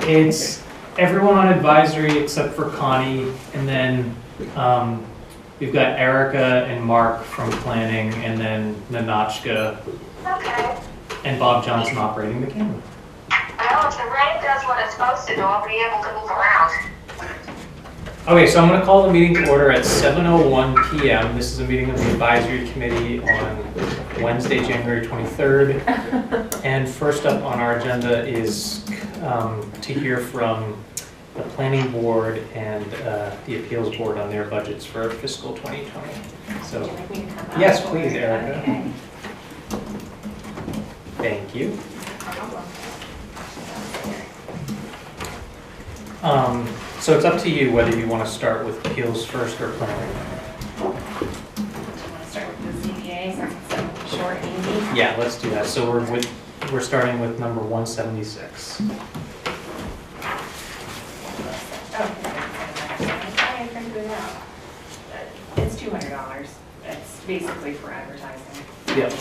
It's everyone on advisory except for Connie, and then we've got Erica and Mark from planning, and then Nanachka and Bob Johnson operating the camera. Well, if the rain does what it's supposed to do, I'll be able to move around. Okay, so I'm going to call the meeting to order at 7:01 p.m. This is a meeting of the advisory committee on Wednesday, January 23rd. And first up on our agenda is to hear from the planning board and the appeals board on their budgets for fiscal 2020. So, would you like me to come up? yes, please, Erica. Okay. Thank you. So it's up to you whether you want to start with appeals first or planning. Do you want to start with the ZBA since it's so short and easy? Yeah, let's do that. So we're starting with number 176. Oh, I printed it out. It's $200. It's basically for advertising. Yep.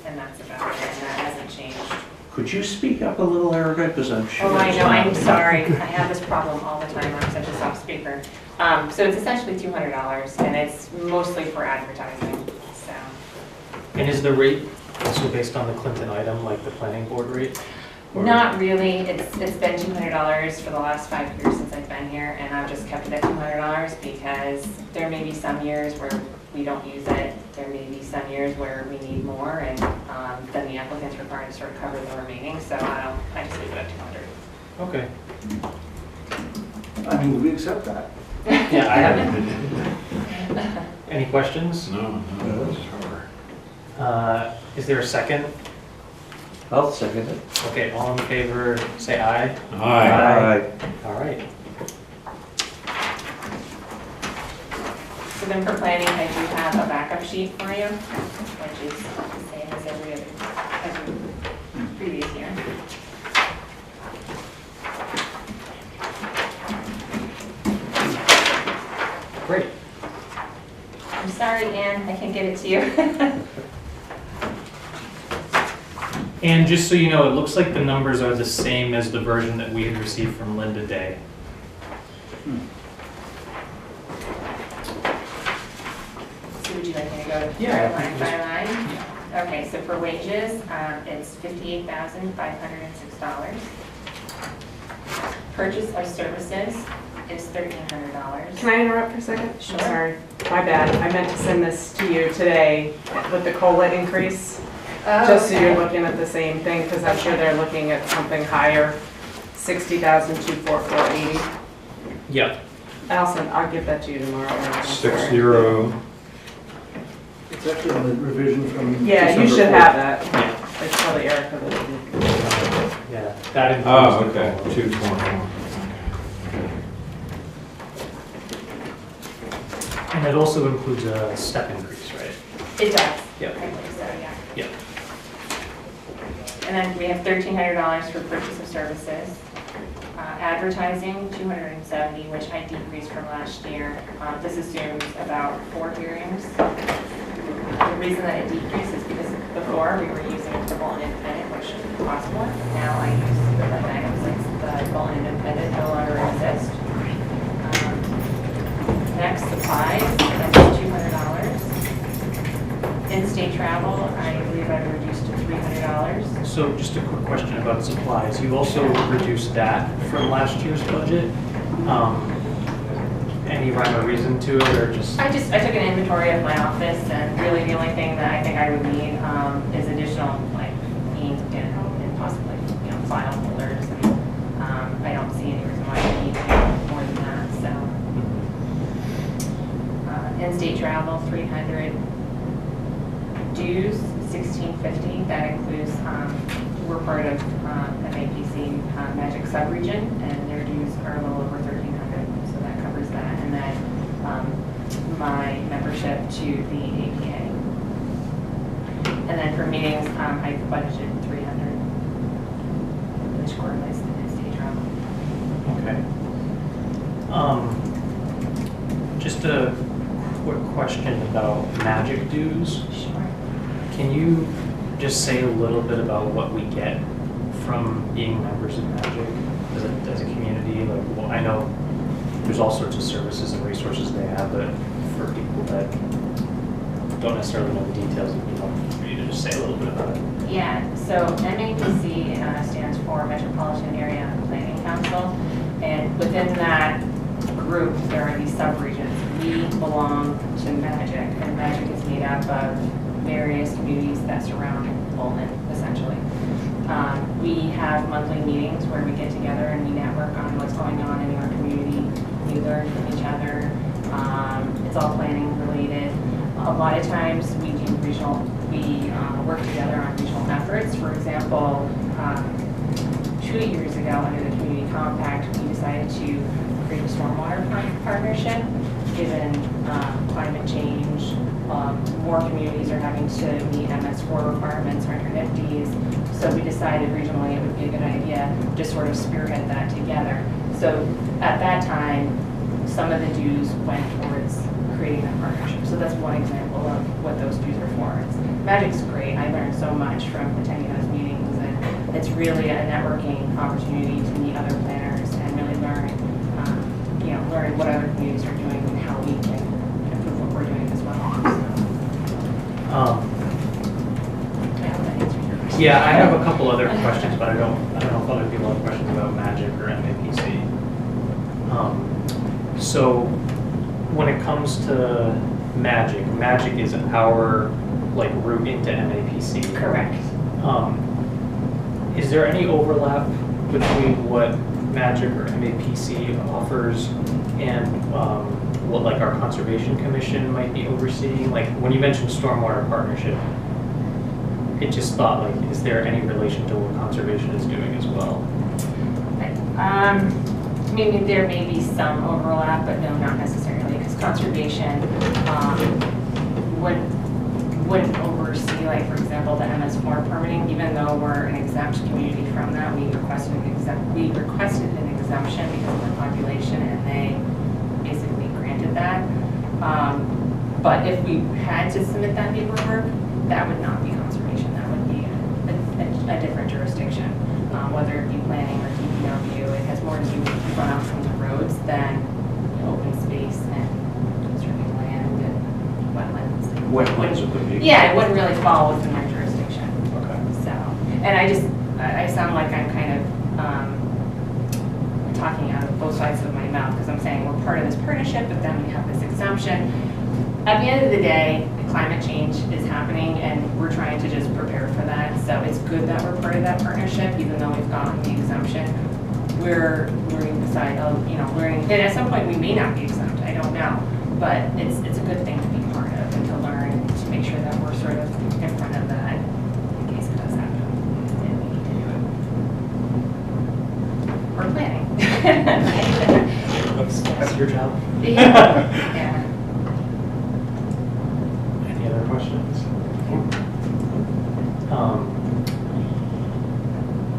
And that's about it, and that hasn't changed. Could you speak up a little, Erica, because I'm sure. Oh, I it's know, not- I'm sorry. I have this problem all the time. I'm such a soft speaker. So it's essentially $200, and it's mostly for advertising, so. And is the rate also based on the Clinton item, like the planning board rate? Or- Not really. It's been $200 for the last 5 years since I've been here, and I've just kept it at $200 because there may be some years where we don't use it. There may be some years where we need more, and then the applicant's required to sort of cover the remaining. So I just leave it at 200. Okay. I mean, we accept that. Yeah, I haven't. Any questions? No, that's hard. Is there a second? I'll second it. Okay, all in favor, say aye. Aye. All right. So then for planning, I do have a backup sheet for you, which is the same as every previous year. Great. I'm sorry, Ann, I can't get it to you. And just so you know, it looks like the numbers are the same as the version that we had received from Linda Day. So would you like me to go Yeah, line just- by line? Okay, so for wages, it's $58,506. Purchase of services is $1,300. Can I interrupt for a second? Sure. I'm sorry, my bad. I meant to send this to you today with the COLA increase, just so you're looking at the same thing, because I'm sure they're looking at something higher, 60,244.80. Yep. I'll give that to you tomorrow. 6-0. It's actually on the revision from. Yeah, you December should 4th. have that. Yeah. It's probably Erica that did. Yeah, that includes Oh, the okay, COLA. 221. And it also includes a step increase, right? It does. Yep. I believe so, yeah. Yep. And then we have $1,300 for purchase of services. Advertising, $270, which I decreased from last year. This assumes about 4 hearings. The reason that it decreased is because before we were using it for Bolton Independent, which cost more. Now I use the items since the Bolton Independent no longer exists. Next, supplies, that's $200. In-state travel, I believe I reduced to $300. So just a quick question about supplies. You also reduced that from last year's budget. Any rhyme or reason to it, or just? I took an inventory of my office, and really the only thing that I think I would need is additional, like, ink and possibly, file holders. I don't see any reason why I need more than that, so. In-state travel, $300. Dues, $1,650. That includes, we're part of MAPC Magic Subregion, and their dues are a little over $1,300, so that covers that. And then my membership to the APA. And then for meetings, I budgeted $300, which correlates to in-state travel. Okay. Just a quick question about magic dues. Sure. Can you just say a little bit about what we get from being members of Magic as a community? Like, well, I know there's all sorts of services and resources they have, but for people that don't necessarily know the details, it'd be helpful for you to just say a little bit about it. Yeah, so MAPC stands for Metropolitan Area Planning Council, and within that group, there are these subregions. We belong to Magic, and Magic is made up of various communities that surround Bolton, essentially. We have monthly meetings where we get together and we network on what's going on in our community. We learn from each other. It's all planning related. A lot of times we work together on regional efforts. For example, 2 years ago under the Community Compact, we decided to create a stormwater partnership. Given climate change, more communities are having to meet MS4 requirements or NIFTs. So we decided regionally it would be a good idea to sort of spearhead that together. So at that time, some of the dues went towards creating that partnership. So that's one example of what those dues are for. Magic's great. I learned so much from attending those meetings, and it's really a networking opportunity to meet other planners and really learn what other communities are doing and how we can improve what we're doing as well. So, I hope that answers your question. Yeah, I have a couple other questions, but I don't know if other people have questions about Magic or MAPC. So when it comes to Magic is our route into MAPC. Correct. Is there any overlap between what Magic or MAPC offers and what our Conservation Commission might be overseeing? Like when you mentioned stormwater partnership, it just thought is there any relation to what Conservation is doing as well? Maybe there may be some overlap, but no, not necessarily, because Conservation wouldn't oversee, for example, the MS4 permitting, even though we're an exempt community from that. We requested an exemption because of our population, and they basically granted that. But if we had to submit that paperwork, that would not be Conservation. That would be a different jurisdiction, whether it be planning or DPW. It has more to do with runoff from the roads than open space and conserving land and wetlands. Wetlands are the big. Yeah, it wouldn't really fall within my jurisdiction. Okay. So, and I sound like I'm kind of talking out of both sides of my mouth, because I'm saying we're part of this partnership, but then we have this exemption. At the end of the day, climate change is happening, and we're trying to just prepare for that. So it's good that we're part of that partnership, even though we've gotten the exemption. We're learning the side of, and at some point we may not be exempt, I don't know. But it's a good thing to be part of and to learn, to make sure that we're sort of in front of that in case it does happen. And we need to do it. We're planning. That's your job. Yeah. Any other questions?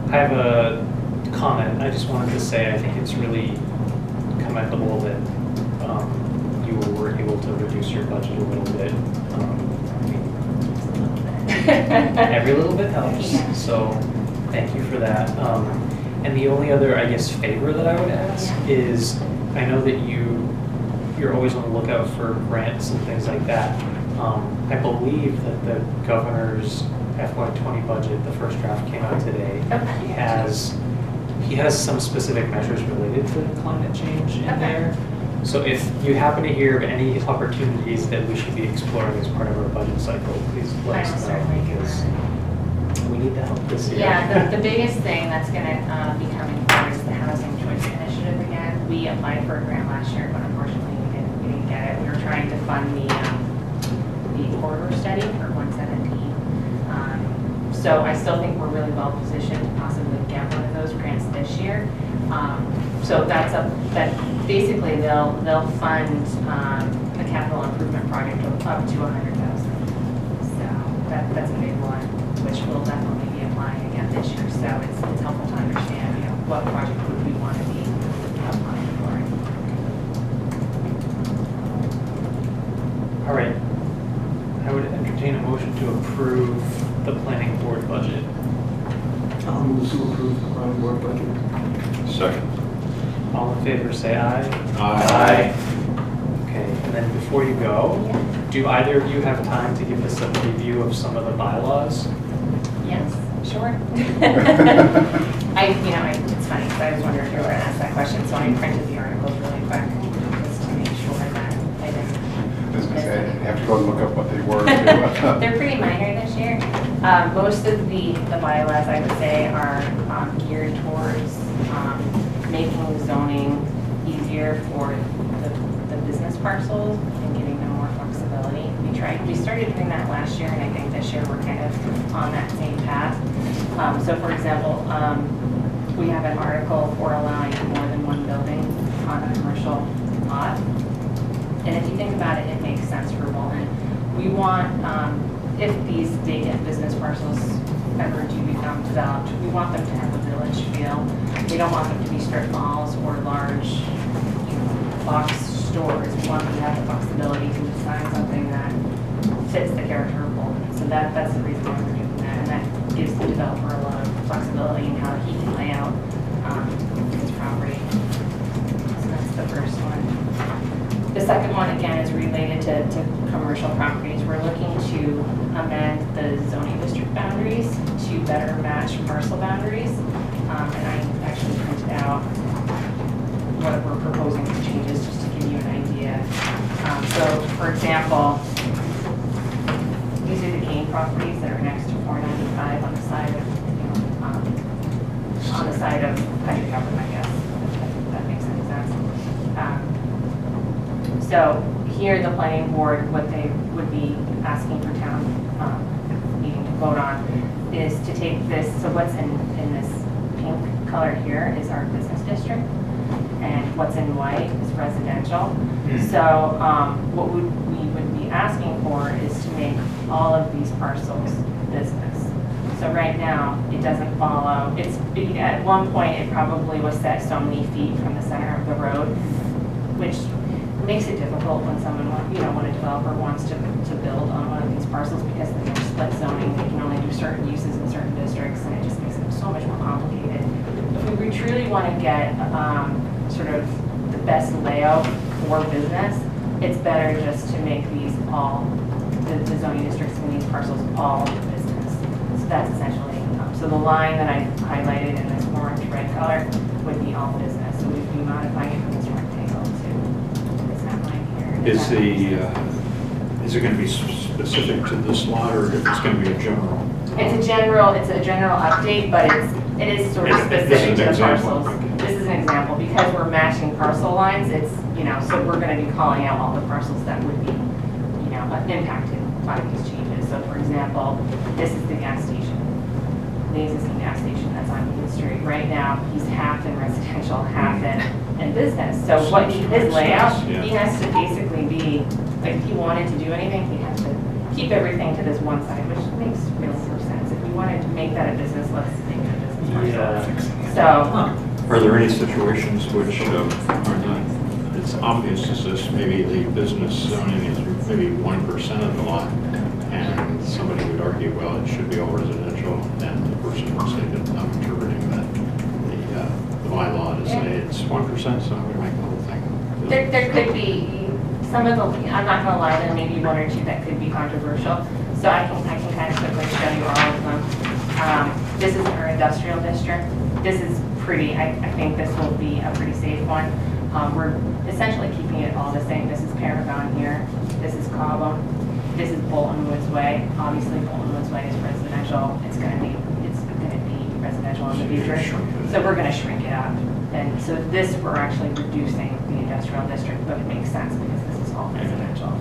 I have a comment. I just wanted to say I think it's really commendable that you were able to reduce your budget a little bit. Every little bit helps. Yeah. So thank you for that. And the only other, I guess, favor that I would ask is, I know that you're always on the lookout for grants and things like that. I believe that the governor's FY20 budget, the first draft came out today. Okay. He has some specific measures related to climate change in Okay. there. So if you happen to hear of any opportunities that we should be exploring as part of our budget cycle, please let I will us know, certainly do because we need the help this year. Yeah, the biggest thing that's going to be coming forward is the Housing Choice Initiative again. We applied for a grant last year, but unfortunately we didn't get it. We were trying to fund the corridor study for 117. So I still think we're really well positioned to possibly get one of those grants this year. So that basically they'll fund the capital improvement project up to $100,000. So that's a big one, which we'll definitely be applying again this year. So it's helpful to understand, what project would we want to be applying for. All right. I would entertain a motion to approve the planning board budget. I'll move to approve the planning board budget. Second. All in favor, say aye. Aye. Okay, and then before you go, do either of you have time to give us a preview of some of the bylaws? Yes, sure. It's funny, because I was wondering if you were going to ask that question, so I printed the articles really quick, just to make sure that I didn't. I was gonna say, you have to go and look up what they were. They're pretty minor this year. Most of the bylaws, I would say, are geared towards making zoning easier for the business parcels and giving them more flexibility. We started doing that last year, and I think this year we're kind of on that same path. So for example, we have an article for allowing more than one building on a commercial lot. And if you think about it, it makes sense for Bolton. We want, if these vacant business parcels ever do become developed, we want them to have a village feel. We don't want them to be strip malls or large box stores. We want them to have the flexibility to design something that fits the character of Bolton. So that's the reason why we're doing that. And that gives the developer a lot of flexibility in how he can lay out his property. So that's the first one. The second one, again, is related to commercial properties. We're looking to amend the zoning district boundaries to better match parcel boundaries. And I actually printed out what we're proposing for changes, just to give you an idea. So, for example, these are the gain properties that are next to 495 on the side of, Country Cover, I guess, if that makes any sense. So here, the planning board, what they would be asking for town meeting to vote on is to take this, so what's in this pink color here is our business district, and what's in white is residential. So what we would be asking for is to make all of these parcels business. So right now, it doesn't follow, at one point, it probably was set so many feet from the center of the road, which makes it difficult when someone, when a developer wants to build on one of these parcels, because then they're split zoning, they can only do certain uses in certain districts, and it just makes it so much more complicated. If we truly want to get sort of the best layout for business, it's better just to make these all, the zoning districts in these parcels all business. So that's essentially, so the line that I highlighted in this orange red color would be all business. So we'd be modifying it from this rectangle to this line here. Is it going to be specific to this lot, or it's going to be a general? It's a general update, but it is sort of specific to the parcels. This is an example, because we're matching parcel lines, it's, so we're going to be calling out all the parcels that would be, impacted by these changes. So for example, this is the gas station, the existing gas station that's on Main Street. Right now, he's half in residential, half in business. So what his layout, he has to basically be, like if he wanted to do anything, he has to keep everything to this one side, which makes real sense. If we wanted to make that a business, let's make it a business parcel. So, Are there any situations which are not, it's obvious to this, maybe the business zoning is maybe 1% of the lot, and somebody would argue, well, it should be all residential, and the person would say that I'm interpreting that the bylaw to say it's 1%, so I'm going to make the whole thing. there could be some of the, I'm not going to lie, there may be one or two that could be controversial. So I can kind of quickly show you all of them. This is our industrial district. This is pretty, I think this will be a pretty safe one. We're essentially keeping it all the same. This is Paragon here. This is Cobham. This is Bolton Woods Way. Obviously, Bolton Woods Way is residential. It's going to be residential in the future. So we're going to shrink it up. And so this, we're actually reducing the industrial district, but it makes sense because this is all residential.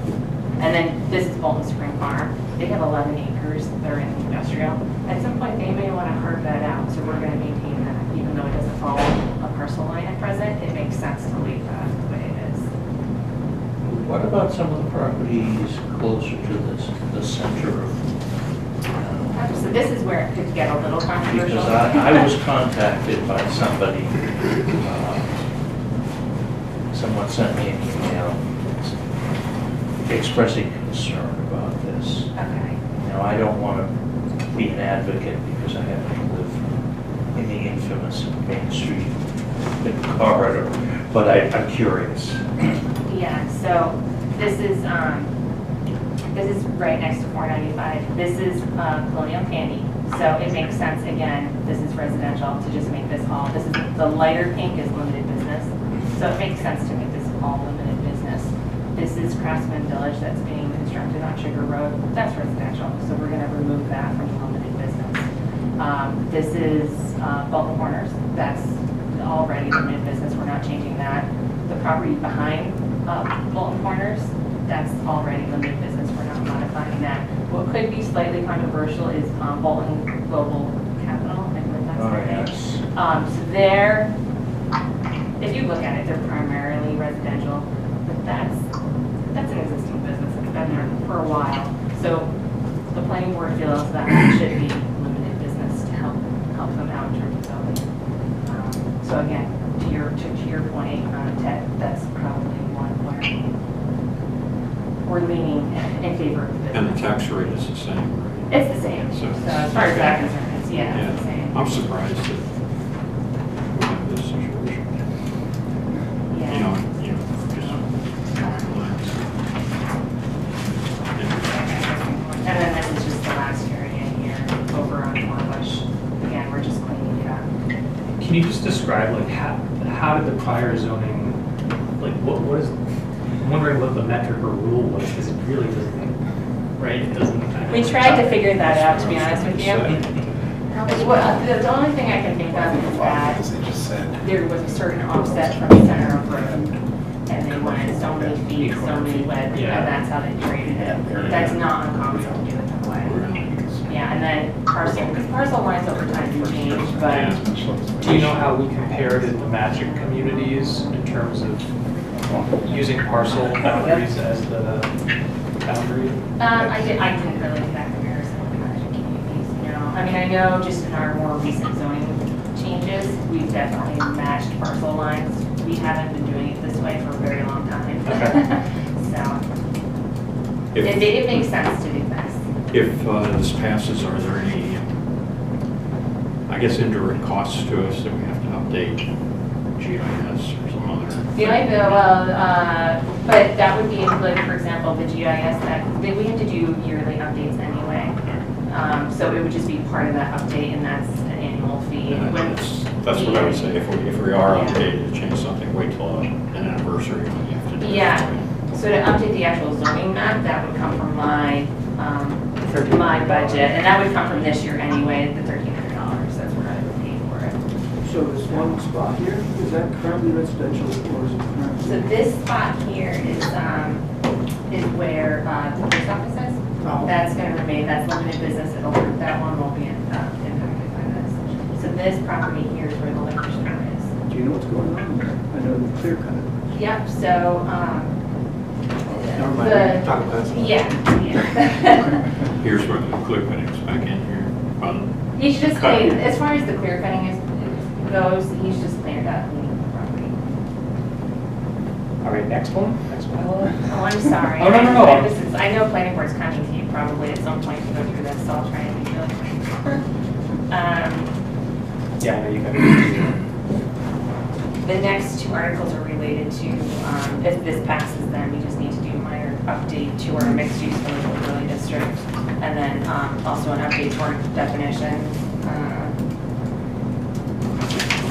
And then this is Bolton Spring Farm. They have 11 acres that are in the industrial. At some point, they may want to carve that out. So we're going to maintain that, even though it doesn't follow a parcel line at present. It makes sense to leave that the way it is. What about some of the properties closer to the center of? So this is where it could get a little controversial. Because I was contacted by somebody, someone sent me an email expressing concern about this. Okay. Now, I don't want to be an advocate because I happen to live in the infamous Main Street corridor, but I'm curious. Yeah, so this is right next to 495. This is Colonial Candy. So it makes sense, again, this is residential, to just make this all, this is, the lighter pink is limited business. So it makes sense to make this all limited business. This is Craftsman Village that's being constructed on Sugar Road. That's residential, so we're gonna remove that from the limited business. This is Bolton Corners. That's already limited business. We're not changing that. The property behind Bolton Corners, that's already limited business. We're not modifying that. What could be slightly controversial is Bolton Global Capital. I believe that's their name. So they're, if you look at it, they're primarily residential, but that's an existing business. It's been there for a while. So the planning board feels that it should be limited business to help them out in terms of building. So again, to your point, Ted, that's probably one where we're leaning in favor of the business. And the tax rate is the same, right? It's the same. So as far as that concerned, it's the same. I'm surprised that we have this situation. Yeah. You know, just drawing lines. And then this is just the last area here over on Bush. Again, we're just cleaning it up. Can you just describe, like, how did the prior zoning, like, what is, I'm wondering what the metric or rule was, because it really doesn't, right, it doesn't. We tried to figure that out, to be honest with you. The only thing I can think of is that Because they just said. there was a certain offset from the center of road, and they wanted so many feet, so many width, and that's how they created it. That's not uncommon to do it that way. Yeah, and then because parcel lines over time can change, but Do you know how we compared in the matching communities in terms of using parcel boundaries as the boundary? I didn't really do that comparison with the Magic communities, no. I mean, I know just in our more recent zoning changes, we've definitely matched parcel lines. We haven't been doing it this way for a very long time. So it makes sense to do this. If this passes, are there any, I guess, indirect costs to us that we have to update GIS or some other? But that would be included, for example, the GIS that we have to do yearly updates anyway. So it would just be part of that update, and that's an annual fee. That's what I would say. If we are updated to change something, wait till an anniversary when you have to do it. Yeah. So to update the actual zoning map, that would come from my budget, and that would come from this year anyway, the $1,300. That's what I would pay for it. So this one spot here, is that currently residential or is it currently? So this spot here is where the post office is. Oh. That's going to remain, that's limited business, that one won't be impacted by this. So this property here is where the liquor store is. Do you know what's going on there? I know the clear cut. Yep, so, Never mind, talk about that. yeah. Here's where the clear cutting's back in here. He's just Cut. cleared, as far as the clear cutting goes, he's just cleared up the property. All right, next one, next bylaw. Oh, I'm sorry. Oh, no. I know planning board's coming to you probably at some point to go through this, so I'll try and be really quick. Yeah, I know you got it. The next two articles are related to, if this passes, then we just need to do a minor update to our mixed-use village overlay district, and then also an update to our definition.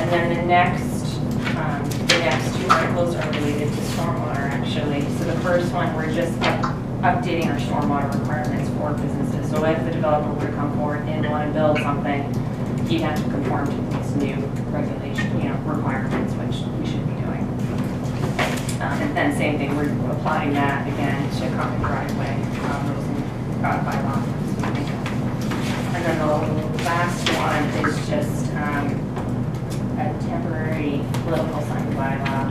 And then the next two articles are related to stormwater, actually. So the first one, we're just updating our stormwater requirements for businesses. So if the developer were to come forward and want to build something, he'd have to conform to these new regulation, requirements, which we should be doing. And then same thing, we're applying that again to common driveway, rules and bylaw. And then the last one is just a temporary political sign bylaw,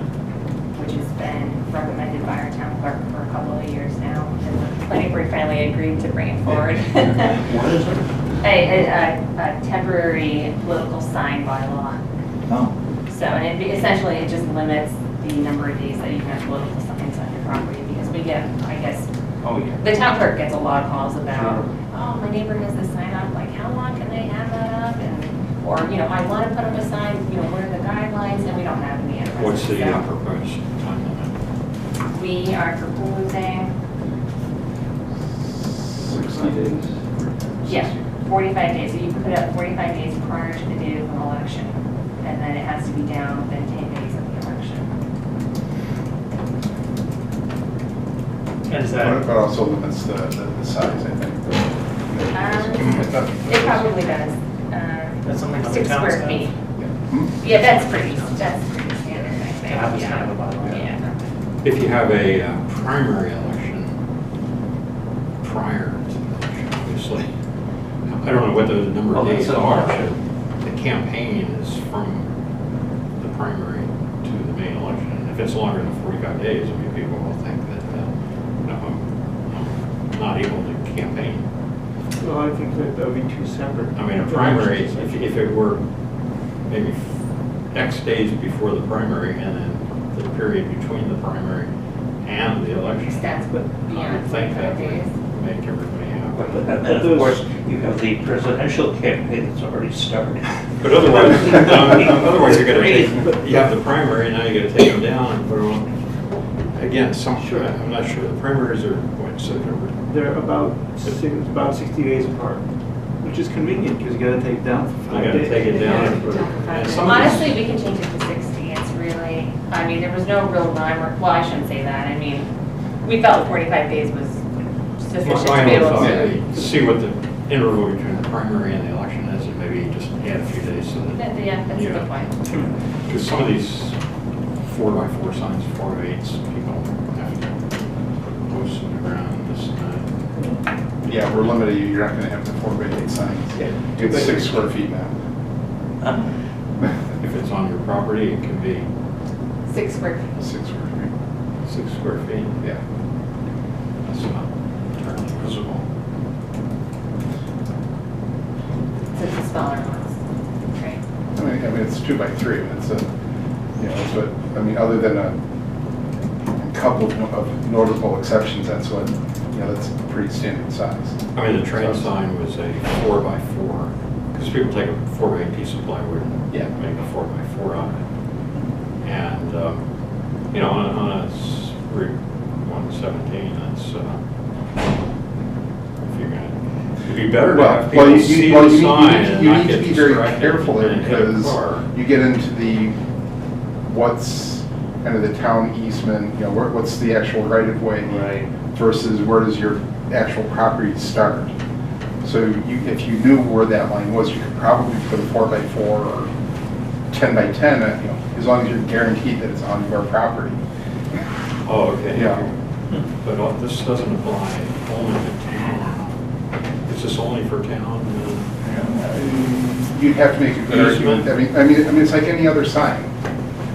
which has been recommended by our town clerk for a couple of years now. And the planning board finally agreed to bring it forward. What is it? A temporary political sign bylaw. Oh. So, and essentially it just limits the number of days that you can have political signs on your property, because we get, I guess, Oh, yeah. the town clerk gets a lot of calls about, oh, my neighbor has this sign up, like, how long can they have that up? or, I want to put up a sign, what are the guidelines, and we don't have any answers. What's the So proposed time limit? we are proposing, 60 days? yeah, 45 days. So you put it up 45 days prior to the date of an election, and then it has to be down within 10 days of the election. And is that, But also limits the size, I think. It probably does. that's something other 6 towns square have? feet. Hmm? Yeah, that's pretty standard, I think. To have this kind of a bylaw. Yeah. If you have a primary election prior to the election, obviously, I don't know what the number of Well, days that's a are. hardship. The campaign is from the primary to the main election. If it's longer than 45 days, I mean, people will think that, I'm not able to campaign. Well, I think that would be too separate. I mean, a primary, if it were maybe X days before the primary and then the period between the primary and the election. Extends I would beyond think 45 that days. would make everybody happy. And then, of course, you have the presidential campaign that's already started. But otherwise you're gonna take, you have the primary, now you gotta take them down and put them on. Again, I'm not sure, the primaries are, what, September? They're about 60 days apart, which is convenient because you gotta take it down for 5 You days. gotta take it down. and put it- and some of these- Honestly, we can change it to 60. It's really, there was no real rhyme or, well, I shouldn't say that. We felt 45 days was sufficient My to be own able thought to. would be see what the interval between the primary and the election is, and maybe just add a few days so that, Yeah, that's a good point. because some of these 4x4 signs, 4x8s, people have to put posts in the ground, this and that. Yeah, we're limited, you're not gonna have the 4x8 signs. It's 6 square feet now. If it's on your property, it can be 6 square feet. 6 square feet, 6 square feet. yeah. That's not entirely visible. So it's a smaller ones, right? I mean, it's 2 by 3, it's that's what, other than a couple of notable exceptions, that's what, that's a pretty standard size. I mean, the train sign was a 4x4, because people take a 4x8 piece of plywood and Yeah. make a 4x4 out of it. And, on a Route 117, that's, if you're gonna, it'd be better to have people see the sign and you not need to get be very distracted careful there and hit a because car. you get into what's kind of the town easement, what's the actual right of way versus where does your actual property start. So if you knew where that line was, you could probably put a 4x4 or 10x10, as long as you're guaranteed that it's on your property. Oh, okay. Yeah. But this doesn't apply only to town. Is this only for town? You'd have to make a good argument. Easement. I mean, it's like any other sign,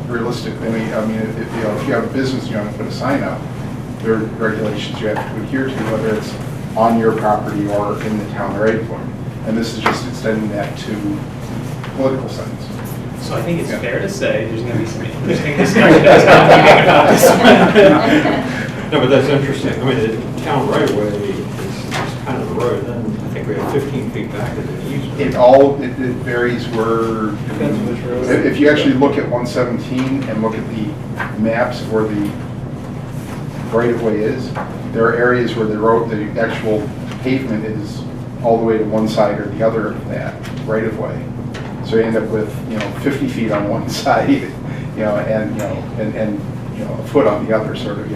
realistically. If you have a business, you want to put a sign up, there are regulations you have to adhere to, whether it's on your property or in the town right of way. And this is just extending that to political signs. So I think it's Yeah. fair to say there's going to be some interesting discussion at town meeting about this. No, but that's interesting. I mean, the town right of way is kind of the road, then I think we have 15 feet back of the easement. It varies where, Depends which road. if you actually look at 117 and look at the maps of where the right of way is, there are areas where the actual pavement is all the way to one side or the other of that right of way. So you end up with, 50 feet on one side, and a foot on the other, sort of,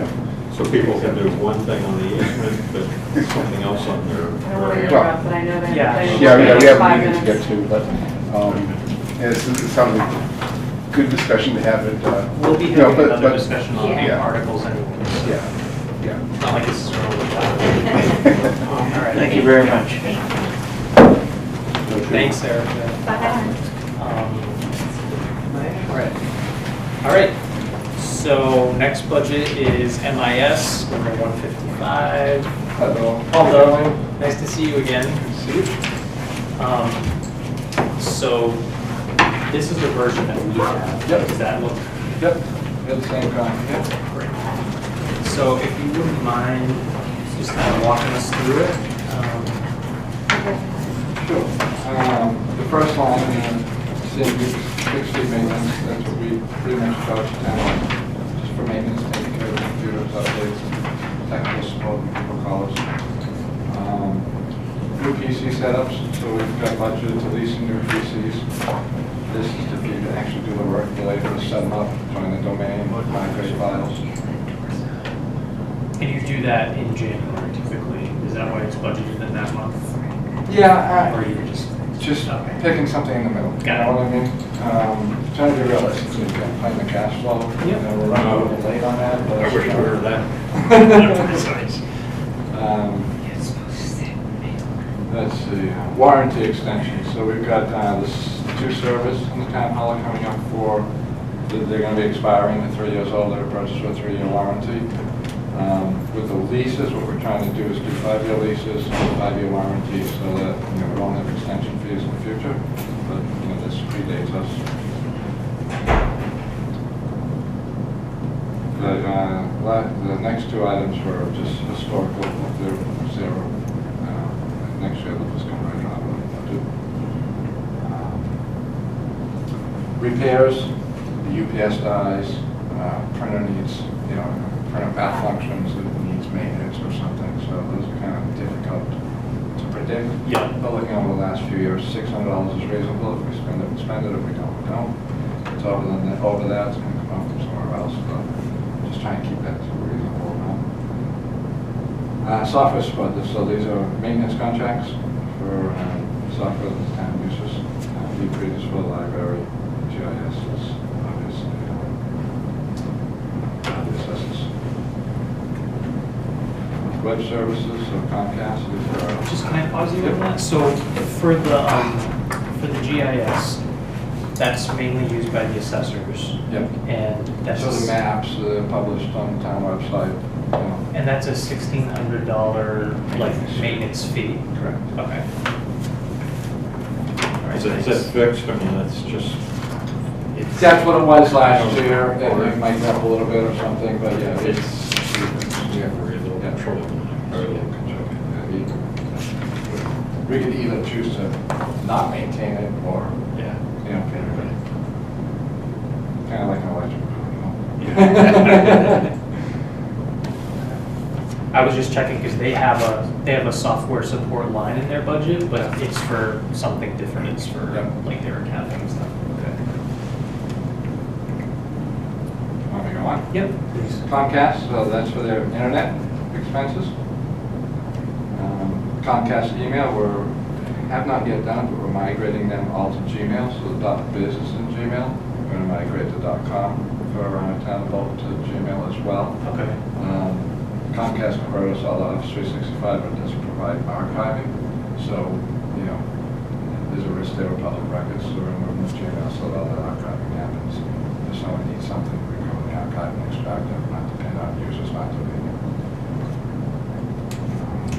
So people can do one thing on the easement, but something else on their. I don't want to road. interrupt, but I know that. Yeah. they- Yeah, we have a 5 meeting to minutes. get to, but, it sounds like a good discussion to have it. We'll be No, having but- another but- discussion on Yeah. the articles anyways. So Yeah, it's not like this is really bad. All right. Thank you very much. Thanks, Erica. Bye. All right. So next budget is MIS, number 155. Hello. Although, nice to see you again. So this is the version that we have. Yep. Does that look Yep, got the same copy. great? So if you wouldn't mind just kind of walking us through it. Sure. The first line same fixed fee maintenance, that's what we pretty much charge the town, just for maintenance, taking care of the computers, updates, technical support, when people call us. New PC setups, so we've got budgeted to leasing new PCs. This is if you actually do the work related to set them up, join the domain, migrate files. And you do that in January typically? Is that why it's budgeted in that month? Yeah, Or you just? just picking something in the middle. Got it. You know what I mean? Trying to be realistic, so you can plan the cash flow. Yep. You know, we're running a little late on that, but. I wish I heard that. Let's see, warranty extension. So we've got this 2 servers in the town hall coming up for, they're going to be expiring, they're 3 years old, they're purchased with a 3-year warranty. With the leases, what we're trying to do is do 5-year leases, 5-year warranty, so that, you know, we don't have extension fees in the future, but, you know, this predates us. The next 2 items were just historical, they're 0. Next year, they'll just come right on what we'll do. Repairs, the UPS dies, printer needs, you know, printer malfunctions, it needs maintenance or something, so those are kind of difficult to predict. Yeah. But looking over the last few years, $600 is reasonable. If we spend it, we spend it. If we don't, we don't. If it's over that, it's going to come up from somewhere else, but just trying to keep that to a reasonable amount. Software support, so these are maintenance contracts for software that the town uses. Decreases for the library, GIS is obviously the assessors. Web services, so Comcast, these are. Just can I pause you on that? So for the GIS, that's mainly used by the assessors. Yep. And that's. So the maps published on the town website. You know. And that's a $1,600 like maintenance fee. Correct. Okay. All right, Is that fixed? I mean, that's just, it's. That's what it was last year. It might go up a little bit or something, but yeah, it's. Yeah, very little control. Very little control. We could either choose to not maintain it or, Yeah. you know, pay everybody. Kind of like an electric. I was just checking because they have a software support line in their budget, but it's for something different. It's for like their accounting and stuff. Okay. Want me to go on? Yep. Please. Comcast, so that's for their internet expenses. Comcast email, we have not yet done it, but we're migrating them all to Gmail, so the .biz is in Gmail. We're going to migrate the .com for town vote to Gmail as well. Okay. Comcast converted us all to Office 365, but it doesn't provide archiving, so, you know, there's a risk there with public records, so we're going to move to Gmail so that all that archiving happens. If someone needs something, we go in the archive and extract it, not depend on users not to be.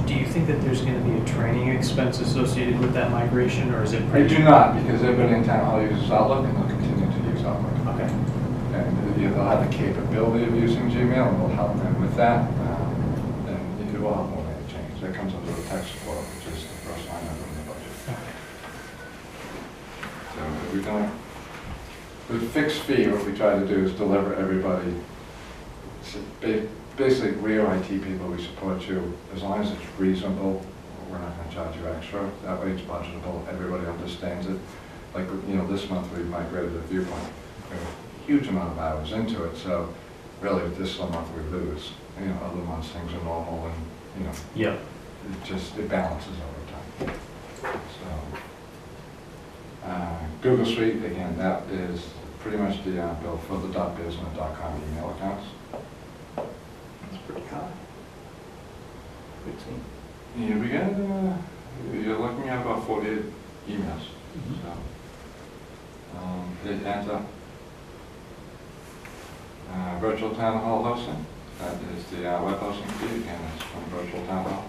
Do you think that there's going to be a training expense associated with that migration, or is it I pretty? do not, because everybody in town hall uses Outlook, and they'll continue to use Outlook. Okay. And they'll have the capability of using Gmail, and we'll help them with that. And it will help when they change. That comes under the tech support, which is the first line item in the budget. So we don't, with fixed fee, what we try to do is deliver everybody, basically real IT people, we support you. As long as it's reasonable, we're not going to charge you extra. That way it's budgetable, everybody understands it. Like, you know, this month we migrated a viewpoint. We have a huge amount of hours into it, so really this is the month we lose. You know, other months things are normal and, you know, Yep. it balances over time. So, Google Suite, again, that is pretty much the bill for the .biz and the .com email accounts. It's pretty high. 15. Yeah, we get, you're looking at about 48 emails. So, hit enter. Virtual town hall hosting, that is the web hosting fee, again, it's from Virtual Town Hall.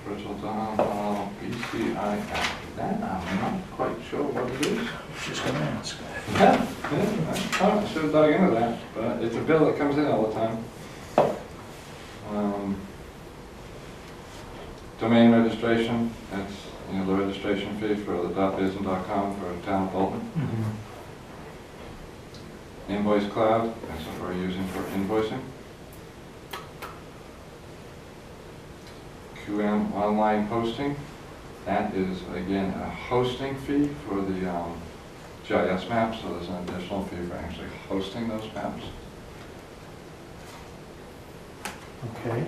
Virtual Town Hall, BCI app. That I'm not quite sure what it is. Just gonna ask. Yeah, I should have dug into that, but it's a bill that comes in all the time. Domain registration, that's, you know, the registration fee. fee for the .biz and .com for town of Bolton. Invoice Cloud, that's what we're using for invoicing. QM online hosting, that is again a hosting fee for the GIS maps, so there's an additional fee for actually hosting those maps. Okay.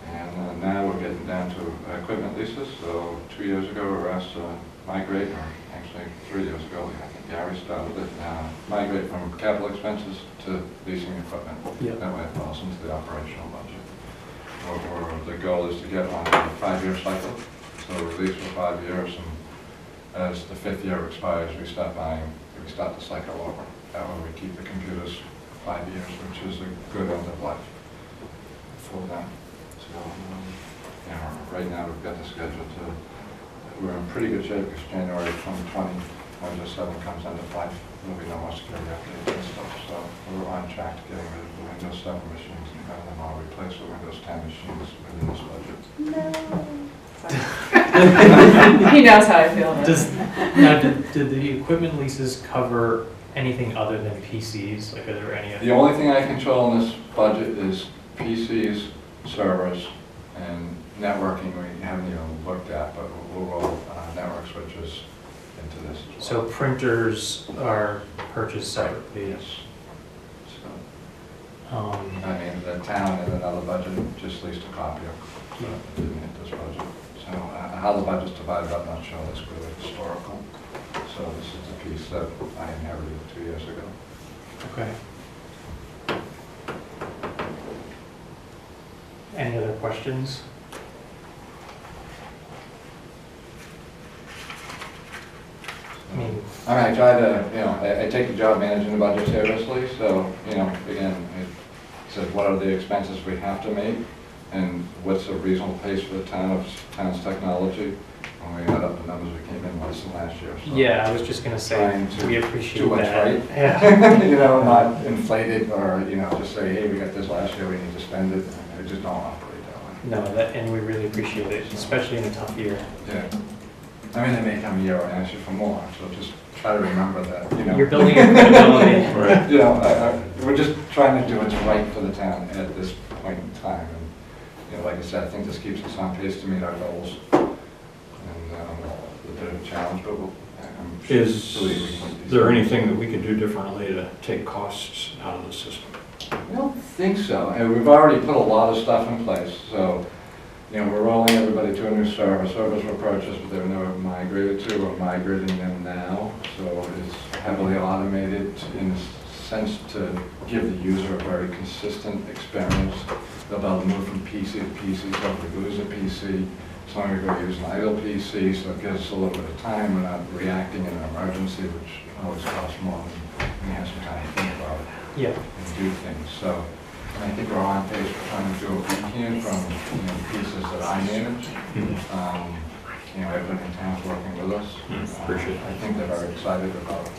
And now we're getting down to equipment leases. So 2 years ago we were asked to migrate, or actually 3 years ago, I think Gary started it, migrate from capital expenses to leasing equipment. Yep. That way it falls into the operational budget. The goal is to get on a 5-year cycle. So we lease for 5 years, and as the 5th year expires, we start the cycle over. That way we keep the computers 5 years, which is a good end of life for them. So, right now we've got the schedule we're in pretty good shape because January 2020, Windows 7 comes into life. There'll be no more security updates and stuff. So we're on track to getting rid of the Windows 7 machines and having them all replaced with Windows 10 machines within this budget. No. He knows how I feel about it. Now, did the equipment leases cover anything other than PCs? Like, are there any? The only thing I control in this budget is PCs, servers, and networking we haven't even looked at, but we'll roll network switches into this as well. So printers are purchased separately? Yes. So, Um, I mean, the town in another budget just leased a copier, so it didn't hit this budget. So how the budget's divided up, I'm not sure, that's really historical. So this is the piece that I inherited 2 years ago. Okay. Any other questions? I mean, I try to, I take the job managing the budget seriously, so, again, it says what are the expenses we have to make, and what's a reasonable pace for the town's technology. When we add up the numbers, we came in less than last year. So yeah, I was just gonna say, trying to we appreciate do what's that. right. Yeah. Not inflated or, just say, hey, we got this last year, we need to spend it. I just don't operate that way. No, and we really appreciate it, especially in a tough year. Yeah. I mean, they may come a year and ask you for more, so just try to remember that, You're building a credibility. Right. We're just trying to do what's right for the town at this point in time. And, like I said, I think this keeps us on pace to meet our goals. And a bit of a challenge, but I'm sure Is there anything that we can do differently to take costs out of the system? I don't think so. And we've already put a lot of stuff in place. So, we're rolling everybody to a new server. Servers were purchased, but they were never migrated to. We're migrating them now. So it's heavily automated in the sense to give the user a very consistent experience. They'll be able to move from PC to PC. So if we lose a PC, it's only going to use an idle PC, so it gives us a little bit of time. We're not reacting in an emergency, which always costs more than we have some time to think about it. Yeah. And do things. So I think we're on pace for trying to do what we can from pieces that I manage. Everybody in town's working with us. Appreciate it. I think they're very excited about the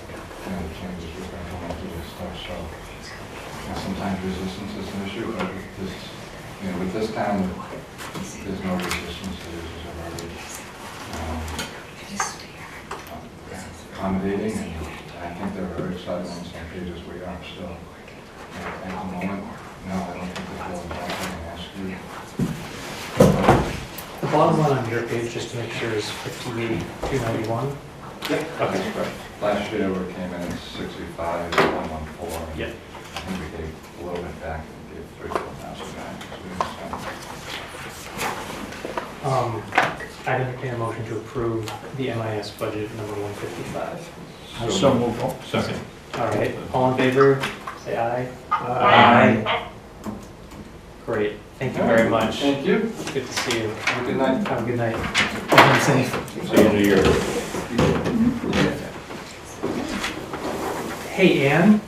changes we're going to make to this stuff. So sometimes resistance is an issue, but with this town, there's no resistance. The users are very accommodating, and I think they're very excited on the same page as we are still. At the moment, no, I don't think they're going to ask you. The bottom line on your page, just to make sure, is 58,291. Yep. Okay, right. Last year we came in at 65,114. Yep. I think we gave a little bit back, we gave 3,000 back. I'd entertain a motion to approve the MIS budget number 155. So move. Second. All right, all in favor, say aye. Aye. Great, thank you very much. Thank you. Good to see you. Have a good night. Have a good night. Be safe. See you in a year. Hey, Ann.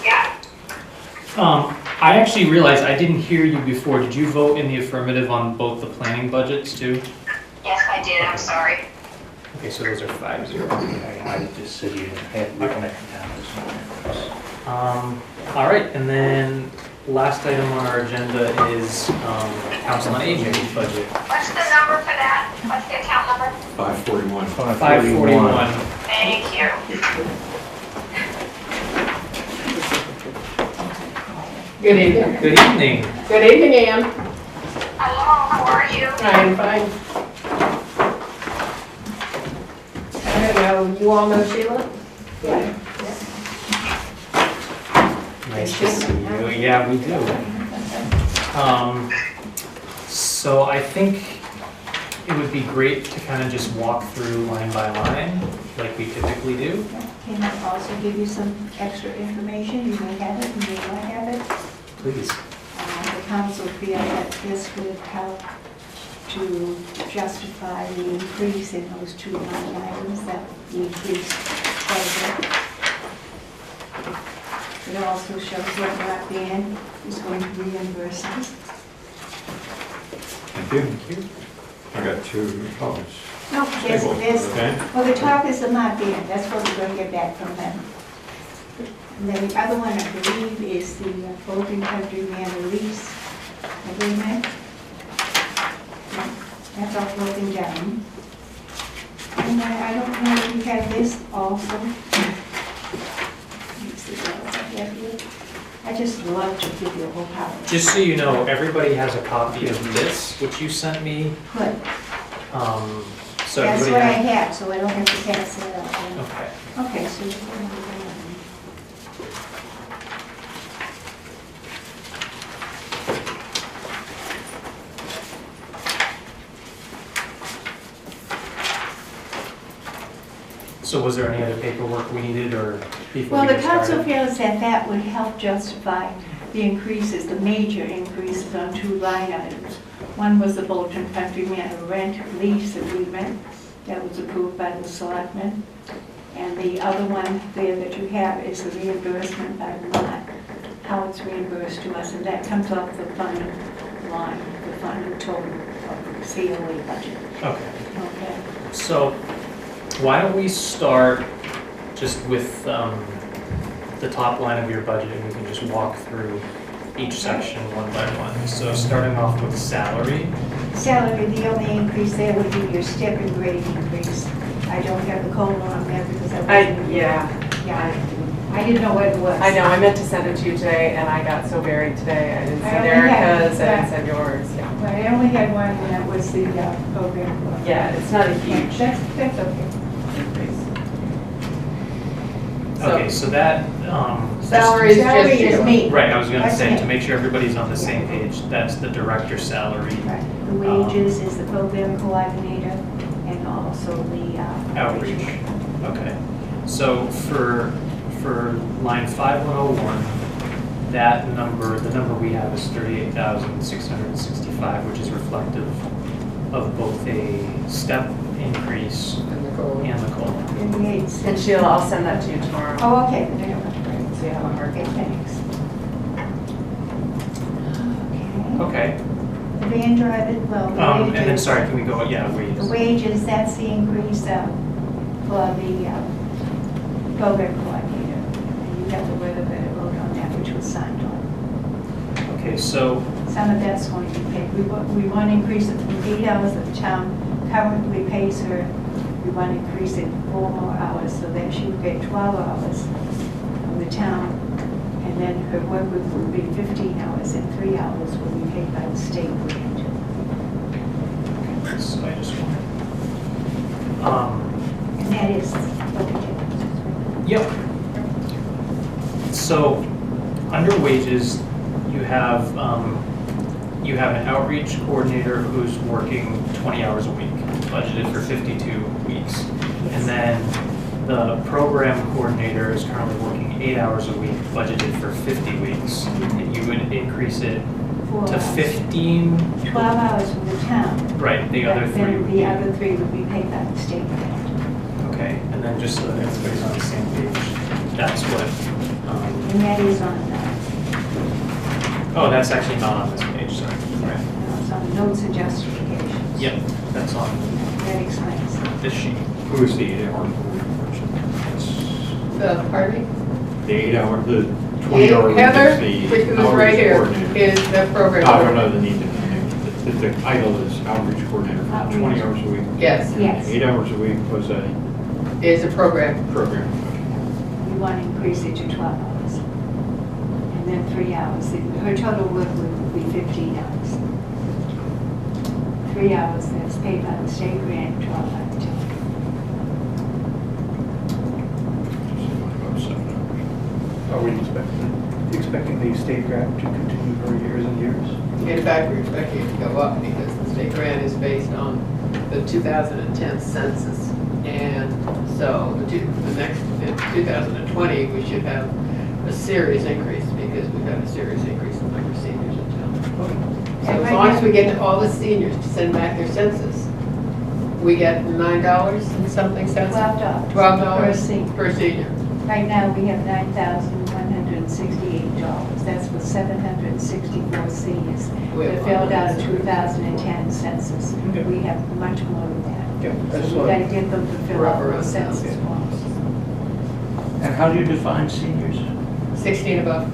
Yeah, I actually realized I didn't hear you before. Did you vote in the affirmative on both the planning budgets too? yes, I did, I'm sorry. Okay, so those are 5-0. I just said you had written it down as well. All right, and then last item on our agenda is Council on Aging budget. What's the number for that? What's the account number? 541. 541. Thank you. Good evening. Good evening. Good evening, Ann. Hello, how are you? I'm fine. I don't know, you all know Sheila? Yeah. Nice to see you. Yeah, we do. So I think it would be great to kind of just walk through line by line, like we typically do. Can I also give you some extra information? You may have it, you may not have it. Please. The council feel that this would help to justify the increase in those two line items that we increased quite a bit. It also shows what that band is going to reimburse us. Thank you. I got two comments. No, there's, Okay. well, the top is the Mott band, that's what we're going to get back from them. And then the other one, I believe, is the Bolton Country Man lease agreement. Yeah, that's all broken down. And I don't know if you have this also. Let me see what else I have here. I just love to give you a whole power. Just so you know, everybody has a copy of this, which you sent me. Good. So That's everybody what I has. have, so I don't have to pass it out. Okay. Okay, so. So was there any other paperwork we needed or before Well, we the get council started? feels that that would help justify the increases, the major increases on two line items. One was the Bolton Country Manor rent lease agreement that was approved by the selectmen. And the other one there that you have is the reimbursement by lot, how it's reimbursed to us, and that comes off the fund line, the fund total of the COA budget. Okay. Okay. So why don't we start just with the top line of your budget and we can just walk through each section one by one. So starting off with salary. Salary, the only increase there would be your step and grade increase. I don't have the COLA on there because I wasn't. Yeah, I didn't know what it was. I know, I meant to send it to you today, and I got so buried today, I didn't I send only had- Erica's, I yeah. didn't send yours, yeah. Well, I only had one, and that was the program. Yeah, it's not a huge That's okay. increase. Okay, so that, Salary is Salary just is you. me. right, I was gonna That's say, me. to make sure everybody's on the same page, that's the director's salary. Right. The wages is the program coordinator, and also the Outreach. Okay, so for line 5101, that number, the number we have is 38,665, which is reflective of both a step increase And the goal. and the COLA. And the aides. And Sheila, I'll send that to you tomorrow. Oh, okay, then I don't have to write it. So you have a hard Okay, thanks. Okay. Okay, The van driver, well, the and then, wages. sorry, can we go, yeah, The wages. wages, that's the increase for the program coordinator. And you got the word of it, I wrote on that, which was signed on. Okay, so, Some of that's going to be paid. We want to increase it from 8 hours that the town currently pays her. We want to increase it 4 more hours so that she would get 12 hours from the town. And then her work week would be 15 hours and 3 hours will be paid by the state grant. so I just want, And that is what we did. yep. So, under wages, you have an outreach coordinator who's working 20 hours a week, budgeted for 52 weeks. And then the program coordinator is currently working 8 hours a week, budgeted for 50 weeks. And you would increase it 4 to hours. 15, 12 hours from the town. right, the other But 3 then would the be, other 3 would be paid by the state grant. okay. And then just so that everybody's on the same page, that's what, And that is on, oh, that's actually not on this page, sorry. Right. it's on notes and justifications. Yep, that's on That explains it. this sheet. Who is the 8-hour person? Pardon me? The 8-hour, the 20 hour week Heather, is the which is right outreach here, coordinator. is the program. I don't know the need to, the title is outreach coordinator for 20 hours a week. Yes, Yes. 8 hours a week was a is a program. program. We want to increase it to 12 hours. And then 3 hours. Her total work would be 15 hours. 3 hours that's paid by the state grant, 12 by the town. About 7 hours. Are we expecting the state grant to continue for years and years? In fact, we're expecting it to go up because the state grant is based on the 2010 census. And so the next, in 2020, we should have a serious increase because we've had a serious increase in the number of seniors in town. So as long as we get all the seniors to send back their census, we get $9 and something cents? $12. $12 per senior. Right now, we have $9,168. That's for 764 seniors We have that filled out a 100. 2010 census. Okay. We have much more than that. Yeah, I So just we want gotta get them to fill out the census Yeah. forms. And how do you define seniors? 16 above.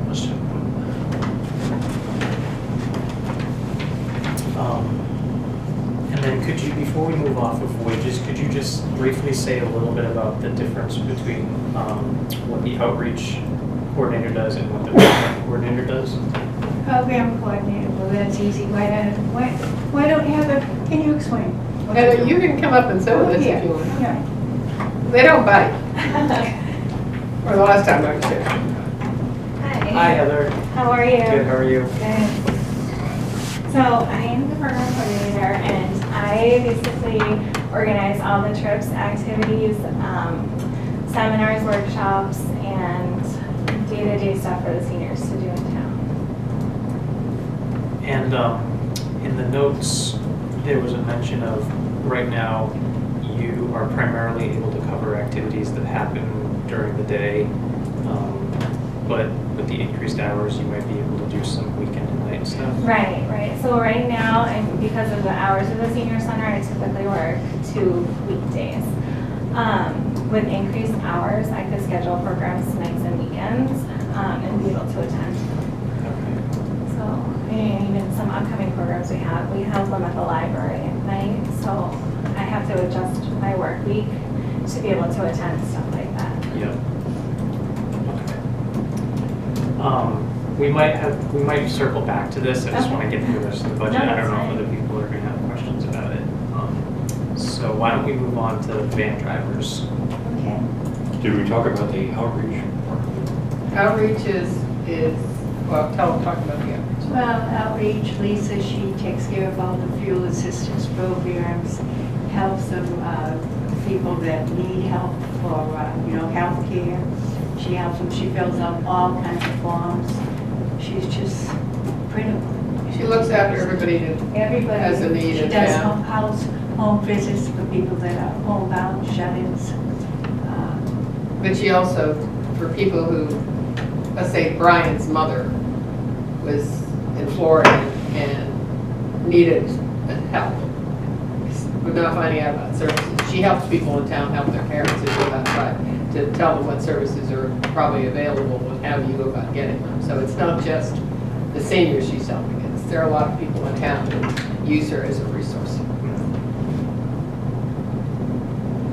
Must have And then could you, before we move off of wages, could you just briefly say a little bit about the difference between what the outreach coordinator does and what the program coordinator does? Program coordinator, well, that's easy. Why don't you have a, can you explain? Heather, you can come up and say this if you want. Yeah. They don't bite. Or the last time I was here. Hi Heather. How are you? Good, how are you? Good. So I am the program coordinator and I basically organize all the trips, activities, seminars, workshops, and day-to-day stuff for the seniors to do in town. And in the notes, there was a mention of, right now, you are primarily able to cover activities that happen during the day, but with the increased hours, you might be able to do some weekend and night stuff. Right, right. So right now, and because of the hours of the senior center, I typically work 2 weekdays. With increased hours, I could schedule programs nights and weekends and be able to attend. Okay. So, and even some upcoming programs we have them at the library at night, so I have to adjust my work week to be able to attend stuff like that. Yep. Okay. We might circle back to this. I just Okay. want to get through the rest of the budget. No, I that's don't know if fine. other people are going to have questions about it. So why don't we move on to van drivers? Okay. Did we talk about the outreach part? Outreach is, well, talk about the outreach. Well, outreach, Lisa, she takes care of all the fuel assistance programs, helps them, people that need help for, health care. She helps them, she fills out all kinds of forms. She's just critical. She looks after everybody that Everybody. has a need She in does town. home visits for people that are homebound, shut-ins. But she also, for people who, let's say Brian's mother was in Florida and needed help, we're not finding out about services. She helps people in town help their parents who live outside to tell them what services are probably available and how you go about getting them. So it's not just the seniors she's helping. There are a lot of people in town who use her as a resource.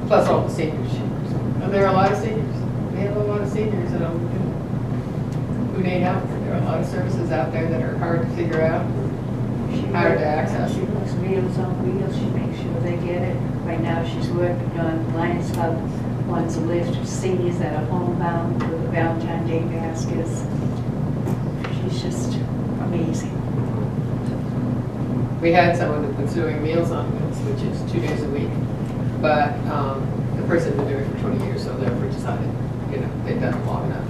Plus all the seniors she works with. And there are a lot of seniors. We have a lot of seniors that who need help. There are a lot of services out there that are hard to figure out, hard to access. She works Meals on Wheels, she makes sure they get it. Right now, she's working on Lions Club, wants a list of seniors that are homebound with the Valentine Day baskets. She's just amazing. We had someone that was doing Meals on Wheels, which is 2 days a week. But the person had been doing it for 20 years, so therefore decided, they'd done it long enough.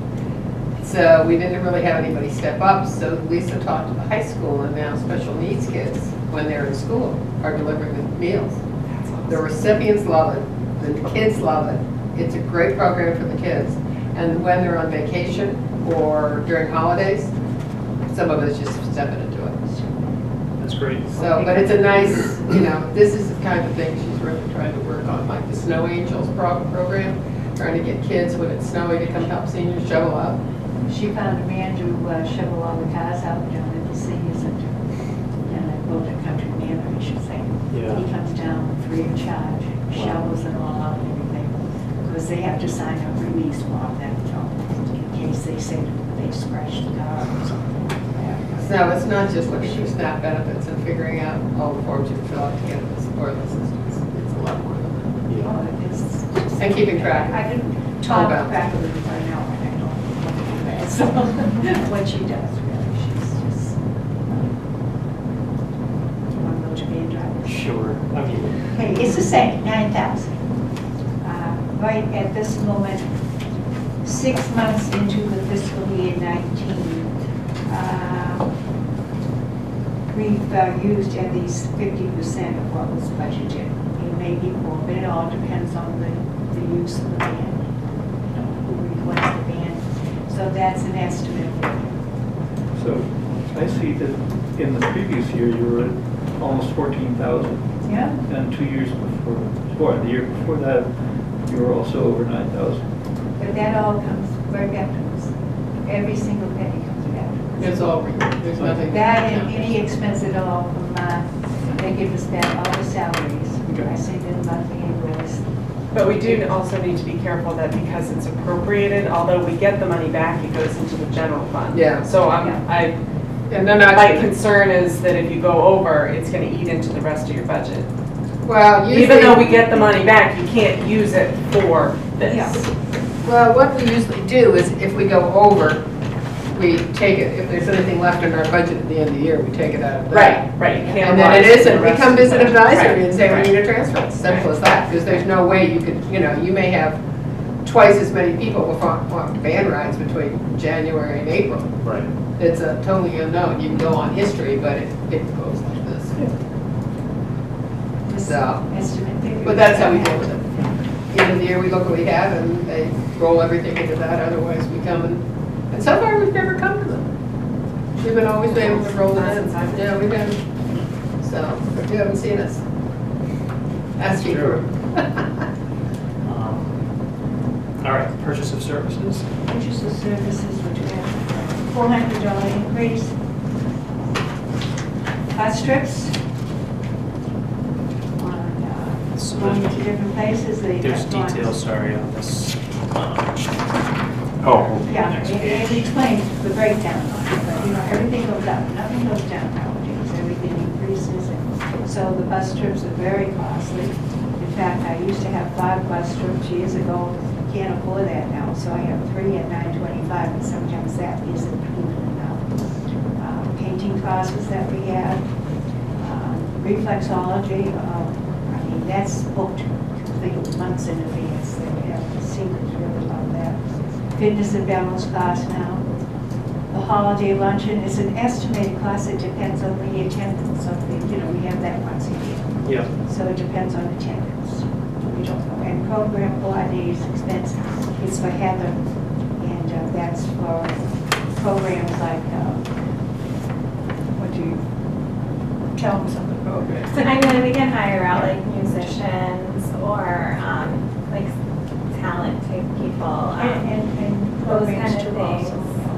So we didn't really have anybody step up, so Lisa talked to the high school, and now special needs kids, when they're in school, are delivering the meals. The recipients love it, the kids love it. It's a great program for the kids. And when they're on vacation or during holidays, some of us just stepping into it. That's great. So, but it's a nice, this is the kind of thing she's really trying to work on, like the Snow Angels program, trying to get kids when it's snowy to come help seniors shovel out. She found a man to shovel all the cars out down at the senior center. And I quote a country man, I should say. Yeah. He comes down free of charge, shovels it all out and everything. Because they have to sign a release form that, in case they say they scratched the car or something like that. So it's not just looking for SNAP benefits and figuring out all the forms you fill out to get the support of the systems. It's a lot more than Yeah. Oh, it's just- And keeping track. I can talk about back a little bit right now, and I don't do that. So what she does, really, she's just one of those van drivers. Sure. I mean, Okay, it's the same, 9,000. Right at this moment, 6 months into the fiscal year 19, we've used at least 50% of what was budgeted. It may be more, but it all depends on the use of the van, you know, who requests the van. So that's an estimate. So I see that in the previous year, you were at almost 14,000. Yeah. And 2 years before, the year before that, you were also over 9,000. But that all comes right back to us. Every single penny comes back to us. It's all, there's nothing. That and any expense at all from, they give us back all the salaries. I send them monthly invoice. But we do also need to be careful that because it's appropriated, although we get the money back, it goes into the general fund. Yeah. So And they're not. my concern is that if you go over, it's gonna eat into the rest of your budget. Well, usually. Even though we get the money back, you can't use it for Yeah. this. Well, what we usually do is if we go over, we take it, if there's anything left in our budget at the end of the year, we take it out of that. Right, you can't. And then it rise isn't, the we rest come of the visit budget. advisory Right, and say we right. need a transfer. It's simple as that, because there's no way you could, you may have twice as many people will want van rides between January and April. right. It's a totally unknown. You can go on history, but it goes like this. So, Estimate figure. but that's how we deal with it. End of the year, we look what we have and they roll everything into that, otherwise we come and so far we've never come to them. We've been always able to roll it in. Yeah, we've been, so, but you haven't seen us asking for. All right, purchase of services. Purchase of services, which we have $400 increase. Bus trips. So Going there's- to different places. There's details, sorry, on this. Oh. Yeah, Next it page. explains the breakdown on it, but everything goes up, nothing goes down nowadays, everything increases. And so the bus trips are very costly. In fact, I used to have 5 bus trips years ago, can't afford that now, so I have 3 at $9.25, and sometimes that isn't even enough. Painting classes that we have, reflexology, that's booked, I think, months in advance. They have the secrets really about that. Fitness and balance class now. The holiday luncheon is an estimated cost. It depends on the attendance. So, we have that once a year. Yeah. So it depends on attendance. We don't know. And program coordinators expense is for Heather, and that's for programs like, what do you, tell them some of the programs. I mean, we can hire out like musicians or like talent type people. And those programs kind of too things. also.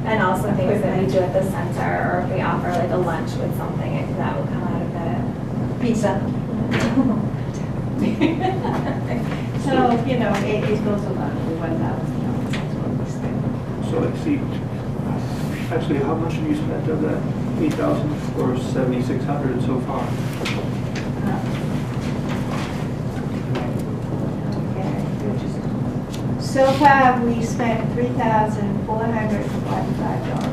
And also things that we do at the center, or if we offer like a lunch with something, I think that will come out of it. Pizza. So, it goes along with $1,000, that's what we spend. So I see, actually, how much have you spent of that 8,000 or 7,600 so far? So far, we spent $3,445.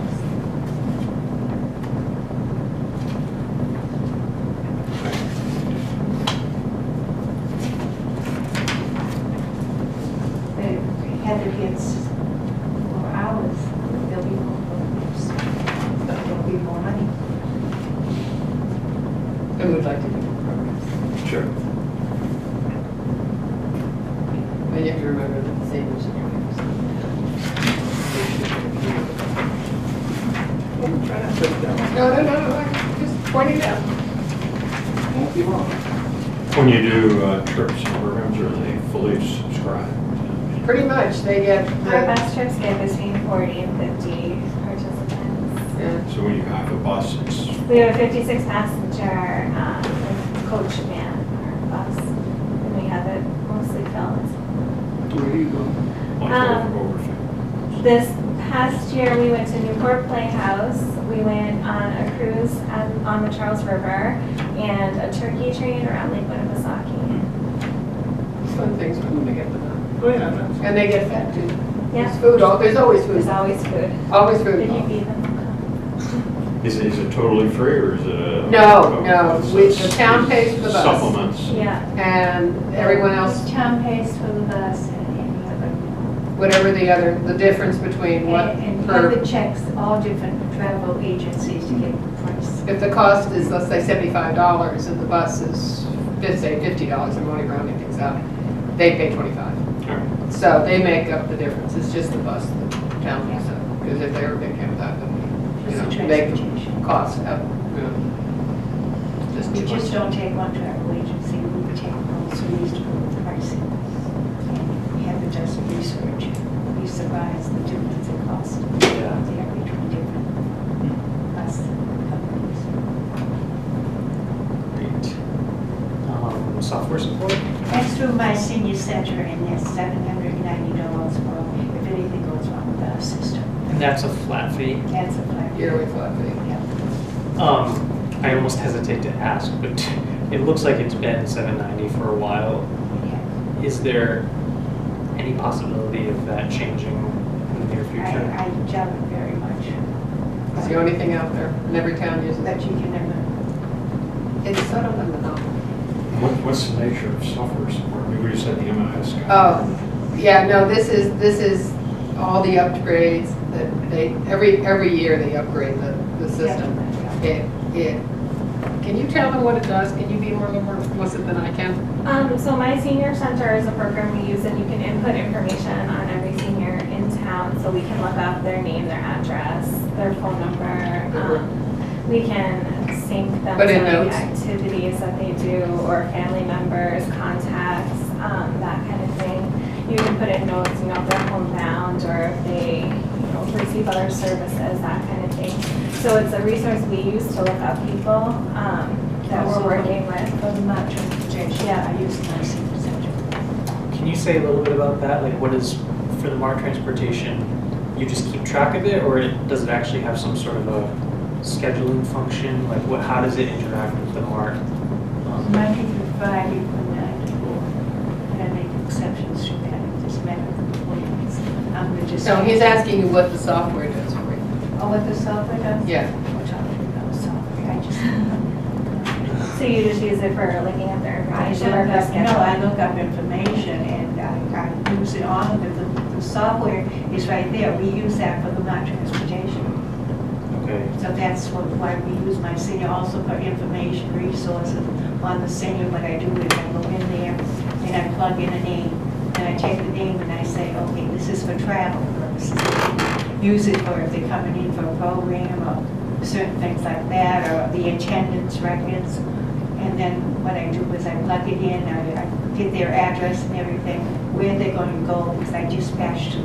Heather gets more hours, there'll be more programs, there'll be more money. And we'd like to do more programs. Sure. And you have to remember that the seniors are doing Try not to put it down. No, just pointing it out. Won't be long. When you do trips and programs, are they fully subscribed? pretty much, they get, Our bus trips get between 40 and 50 participants. yeah. So when you have a bus, it's We have a 56 passenger coach van or bus, and we have it mostly filled. Where do you go? like Um, overfit. This past year, we went to Newport Playhouse. We went on a cruise on the Charles River and a turkey train around Lake Winnipesaukee. Fun things when they get them. Oh, yeah, that's. And they get fed too. Yeah, There's food, there's always there's food, always food. always food. Did you feed them? Is it totally free or is it a? No, no, So we, it's the town pays for the bus. Supplements. Yeah. And everyone else, Town pays for the bus and any other. whatever the difference between what And per, other checks, all different travel agencies to get the price. if the cost is, let's say $75 and the bus is, let's say $50, I'm only rounding things out, they pay 25. All right. So they make up the difference, it's just the bus that town picks up, because if they were picking up that, then, you It's the know, make the transportation. cost up, you know. Just We too just much. don't take one travel agency, we take most reasonable pricing. And have it just research, be surprised the difference in cost. Yeah. They are between different bus companies. Great. Software support? That's through my senior center, and that's $790 for if anything goes wrong with our system. And that's a flat fee. That's a flat. Yearly flat fee. Yeah. I almost hesitate to ask, but it looks like it's been $790 for a while. Yeah. Is there any possibility of that changing in the near future? I doubt it very much. It's the only thing out there, and every town uses But it. you can never. It's sort of a monopoly. What's the nature of software support? I mean, we just said the MIS guy. Oh, yeah, no, this is all the upgrades that they, every year they upgrade the system. Can you tell them what it does? Can you be more explicit than I can? So my senior center is a program we use, and you can input information on every senior in town, so we can look up their name, their address, their phone number. We can sync them Put to in like notes. activities that they do, or family members, contacts, that kind of thing. You can put in notes, you know, if they're homebound, or if they, you know, receive other services, that kind of thing. So it's a resource we use to look up people that we're working with. For the mock transportation, Yeah. I use my senior center. Can you say a little bit about that? Like, what is, for the MART transportation, you just keep track of it, or does it actually have some sort of a scheduling function? Like, how does it interact with the MART? Monday through Friday from 9 to 4. And I make exceptions to that, it doesn't matter the employees. I'm gonna just. So he's asking you what the software does for you. Oh, what the software does? Yeah. We're talking about software, I just. So you just use it for looking at their I information or for look up, no, I scheduling? look up information and I use it on, but the software is right there. We use that for the mock transportation. Okay. So that's why we use my senior also for information resources on the senior. What I do is I go in there and I plug in a name. And I take the name and I say, okay, this is for travel purposes. Use it for if they're coming in for a program or certain things like that, or the attendance records. And then what I do is I plug it in, I get their address and everything, where they're going to go, because I dispatch to,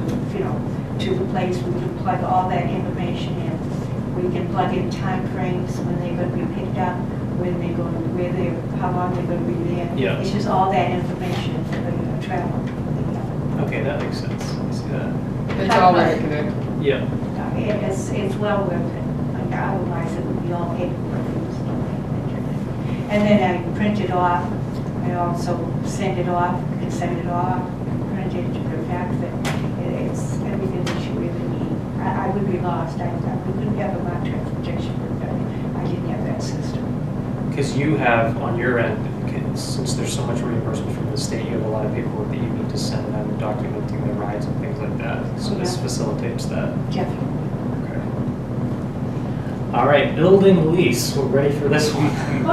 to the place. We can plug all that information in. We can plug in time frames when they're going to be picked up, when they're going, how long they're going to be there. Yeah. It's just all that information for the travel. Okay, that makes sense. I see that. It's all very connected. Yeah. It's well worth it. Like, otherwise, it would be all paperwork. And then I print it off. I also send it off, can send it off, print it to the fact that it's everything that you really need. I would be lost. We couldn't have a mock transportation if I didn't have that system. Because you have, on your end, since there's so much reimbursement from the state, you have a lot of paperwork that you need to send them, documenting their rides and things like that. So this facilitates that. Definitely. Okay. All right, building lease. We're ready for this one.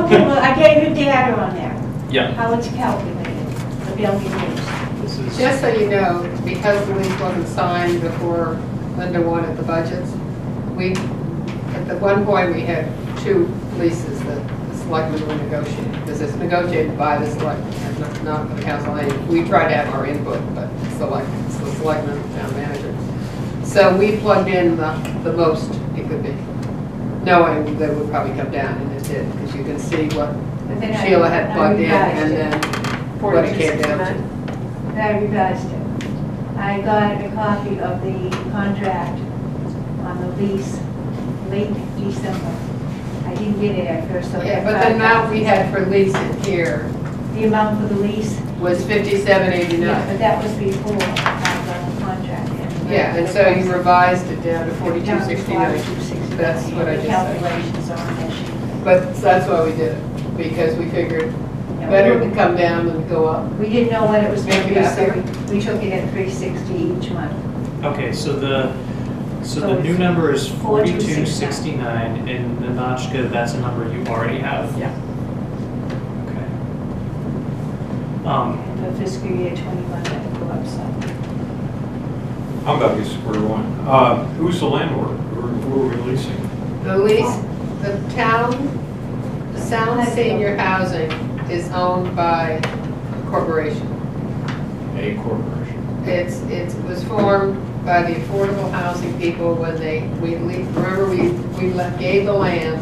Okay, well, I gave you data on that, Yeah. how it's calculated, the building use. This is. Just so you know, because the lease wasn't signed before Linda wanted the budgets, at the one point, we had two leases that selectmen will negotiate, because it's negotiated by the selectmen, not the council. And we try to have our input, but it's the selectmen, and the town manager. So we plugged in the most it could be, knowing that it would probably come down, and it did, because you can see what But then Sheila had plugged in, revised and it. then what it came down to. I revised it. I got a copy of the contract on the lease late December. I didn't get it at first, so. Yeah, but the amount we had for lease in here The amount for the lease? was Yeah, $57.89. but that was before I got the contract in. Yeah, and so you revised it down to Down to $42.69. 42.69. That's what I The just said. calculations are on that sheet. But that's why we did it, because we figured Yeah, better we- to come down than go up. We didn't know what it was going to Make be, you so happier? we took it at $360 each month. Okay, so the So new it's number is 4269. 4269, and the Notchka, that's a number you already have? Yeah. Okay. The fiscal year 21 had to go up some. I'm about to get square one. Who's the landlord? Who are we leasing? The lease, the town, the Sound Senior Housing is owned by a corporation. A corporation. It was formed by the affordable housing people when remember we gave the land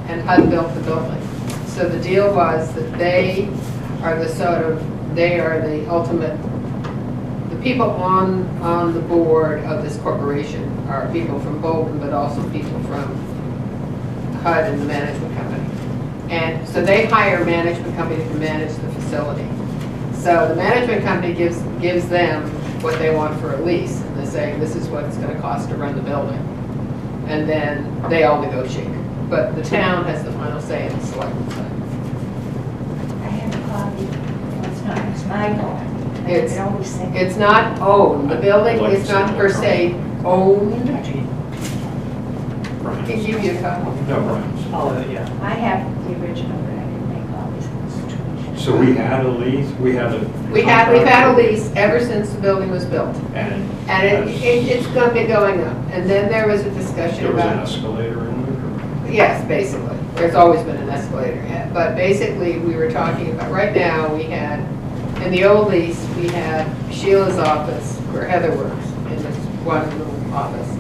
and HUD built the building. So the deal was that they are the ultimate, the people on the board of this corporation are people from Bolton, but also people from HUD and the management company. And so they hire a management company to manage the facility. So the management company gives them what they want for a lease, and they say, this is what it's gonna cost to run the building. And then they all negotiate. But the town has the final say in the selectmen's side. I have a copy. It's my home. It's- I always think. It's not owned, the building I'd like to is see not it per se owned. I Brian's. can give you a copy. No, Brian's. Yeah. I have the original, but I didn't make copies of the situation. So we had a lease, we've had We've had a lease ever since the building was built. And And it's gonna be going up. And then there was a discussion there was an about, escalator in there? yes, basically. There's always been an escalator. But basically, we were talking about, right now, we had, in the old lease, we had Sheila's office where Heather works, in this one little office.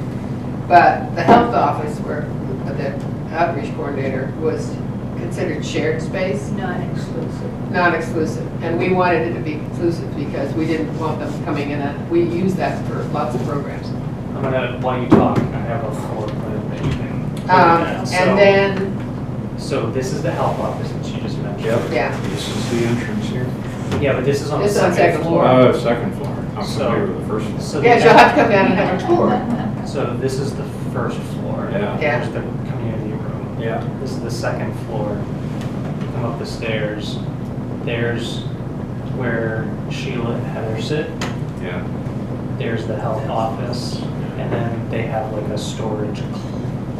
But the health office where the outreach coordinator was considered shared space, Non-exclusive. non-exclusive. And we wanted it to be inclusive because we didn't want them coming in and, we use that for lots of programs. I'm gonna, while you talk, I have a floor plan that you can look at. So- And then, So this is the health office that you just mentioned. yeah, This is the entrance here? Yeah, but this is on the This is on second floor. Second floor. I'm So- familiar with the first floor. So yeah, the- she'll have to come down and have a tour. So this is the first floor. Yeah. Yeah. There's the community room. Yeah. This is the second floor. You come up the stairs. There's where Sheila and Heather sit. Yeah. There's the health office. And then they have like a storage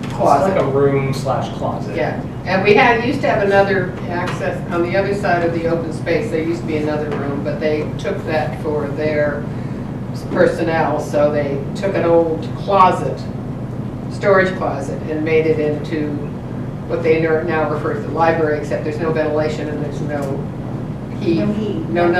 Closet. It's like a room slash closet. Yeah, and we used to have another access, on the other side of the open space, there used to be another room, but they took that for their personnel, so they took an old closet, storage closet, and made it into what they now refer to the library, except there's no ventilation and there's no heat. No heat. No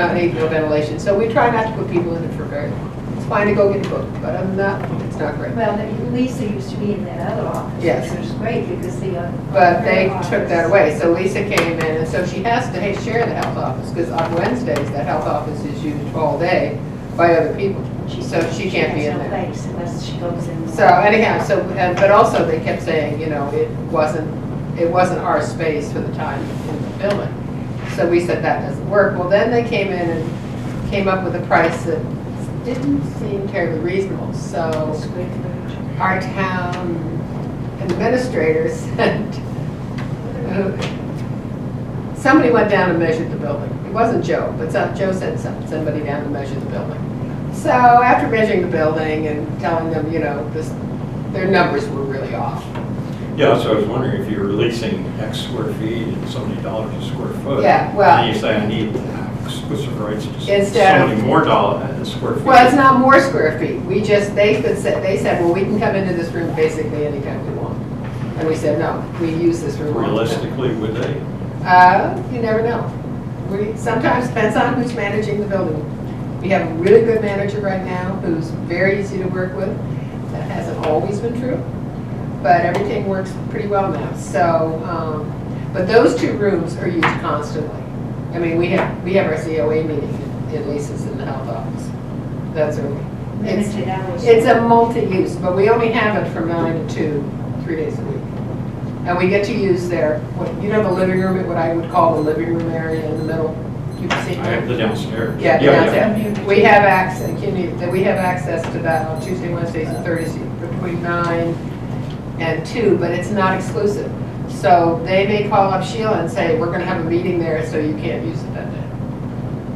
ventilation, so we try not to put people in it for very long. It's fine to go get a book, but other than that, it's not great. Well, Lisa used to be in that other office. Yes. Which was great because the. But they took that away, so Lisa came in, and so she has to share the health office, because on Wednesdays, that health office is used all day by other people, so she can't be in has no there. place unless she goes in. So anyhow, but also they kept saying, it wasn't our space for the time in the building. So we said that doesn't work. Well, then they came in and came up with a price that didn't seem terribly reasonable, so It's great for her. our town administrator said, somebody went down and measured the building. It wasn't Joe, but Joe sent somebody down to measure the building. So after measuring the building and telling them, their numbers were really off. Yeah, so I was wondering if you were leasing X square feet and so many dollars a square foot. Yeah, well- And you say, I need exclusive rights to so Instead of- many more square feet. Well, it's not more square feet. They said, well, we can come into this room basically anytime we want. And we said, no, we use this room all the time. Realistically, would they? You never know. Sometimes depends on who's managing the building. We have a really good manager right now who's very easy to work with. That hasn't always been true, but everything works pretty well now. So, but those two rooms are used constantly. I mean, we have our COA meeting in Lisa's in the health office. That's early. Limited hours. It's a multi-use, but we only have it from 9 to 2, 3 days a week. And we get to use their, the living room, what I would call the living room area in the middle. You've seen I have the downstairs. Yeah, downstairs. We have access to that on Tuesday, Wednesdays, and Thursdays between 9 and 2, but it's not exclusive. So they may call up Sheila and say, we're going to have a meeting there, so you can't use it that day.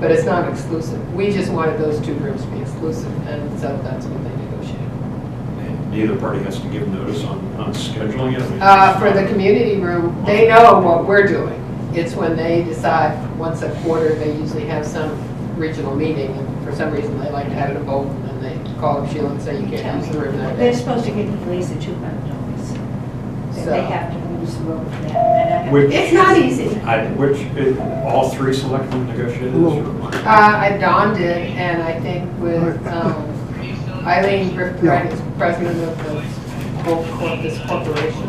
But it's not exclusive. We just wanted those two rooms to be exclusive, and so that's what they negotiated. And neither party has to give notice on scheduling it? For the community room, they know what we're doing. It's when they decide, once a quarter, they usually have some regional meeting, and for some reason, they like to have it in Bolton, and they call up Sheila and say, you can't use the room that They're day. supposed to give the police $200. So- They have to use the room for that. And I have- Which- It's not easy. All three selectmen negotiated this? or- Don did, and I think with Eileen Griffith, who's president of this corporation,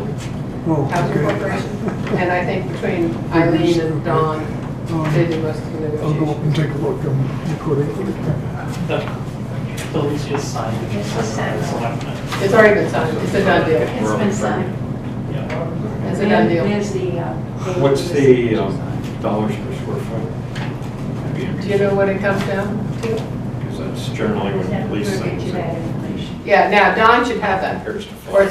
housing corporation, and I think between Eileen and Don, they did most of the negotiations. take a look and record it. The lease is signed. It's just signed. Selectmen. It's already been signed, it's a done deal. It's been signed. Yeah. It's a done deal. There's the. What's the dollars per square foot? Do you know what it comes down to? Because that's generally when police things are Yeah, now Don should have that, compares to. or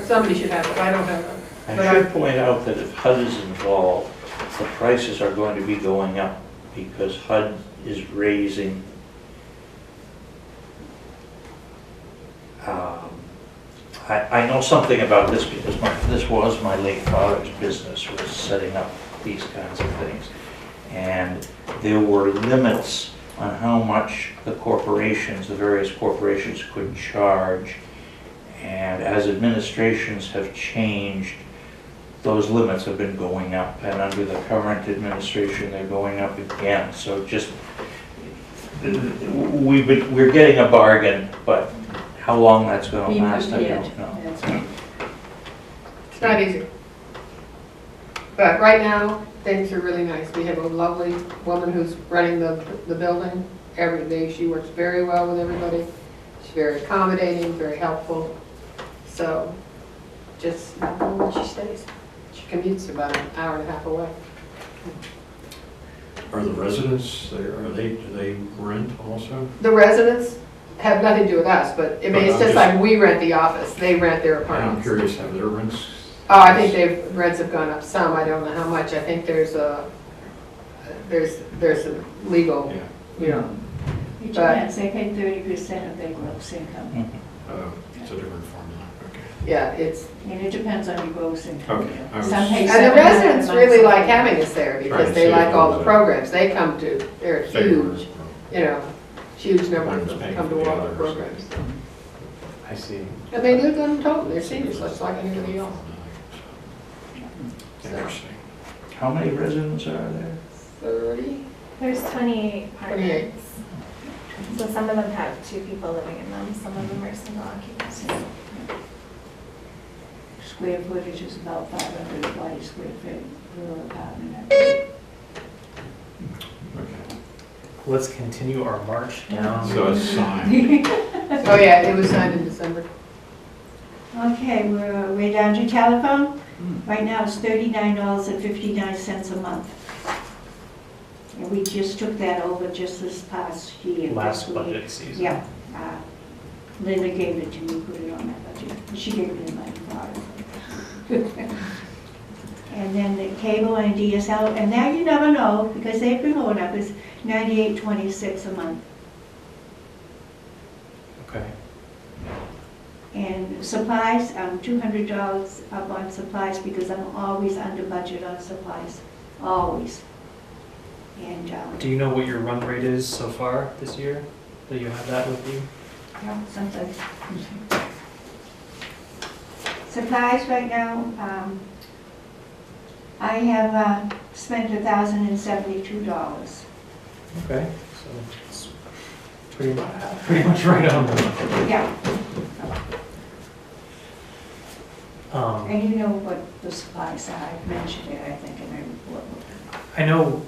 somebody should have it, I don't have it. I But should point out that if HUD is involved, the prices are going to be going up because HUD is raising I know something about this because this was my late father's business, was setting up these kinds of things. And there were limits on how much the various corporations could charge. And as administrations have changed, those limits have been going up. And under the current administration, they're going up again. So just, we're getting a bargain, but how long that's going to last, I don't know. It's not easy. But right now, things are really nice. We have a lovely woman who's running the building every day. She works very well with everybody. She's very accommodating, very helpful. So, just, she stays. She commutes about an hour and a half away. Are the residents, do they rent also? The residents have nothing to do with us, but I mean, it's just like we rent the office. They rent their I'm apartments. curious, have their rents? Oh, I think rents have gone up some. I don't know how much. I think there's some legal, Yeah. you know. It depends, they pay 30% of their gross income. It's a different formula, okay. Yeah, it's, And it depends on your gross income. Okay, I was- Some pay and the $700 residents a really month. like having us there Trying because to they see like if all there the was a programs. They come to, they're favor. huge, you know, huge number One of was them paying come for to the all our others. programs. I see. And they live in Tolton. They're seniors, just like anybody else. Interesting. How many residents are there? 30? There's 28 28. apartments. So some of them have 2 people living in them, some of them are single occupancy. Square footage is about 540 square feet per apartment. Okay. Let's continue our march down. So it's signed. Oh, yeah, it was signed in December. Okay, we're down to telephone. Right now it's $39.59 a month. And we just took that over just this past year. Last this week. budget season. Yeah. Linda gave it to me, put it on that budget. She gave me the money for it. And then the cable and DSL, and now you never know, because they've been going up, is $98.26 a month. Okay. And supplies, $200 up on supplies because I'm always under budget on supplies, always. And, Do you know what your run rate is so far this year? Do you have that with you? yeah, something. Supplies right now, I have spent $1,072. Okay, so it's pretty much right on the. Yeah, Um, and you know what the supplies are, I've mentioned it, I think, in my report. I know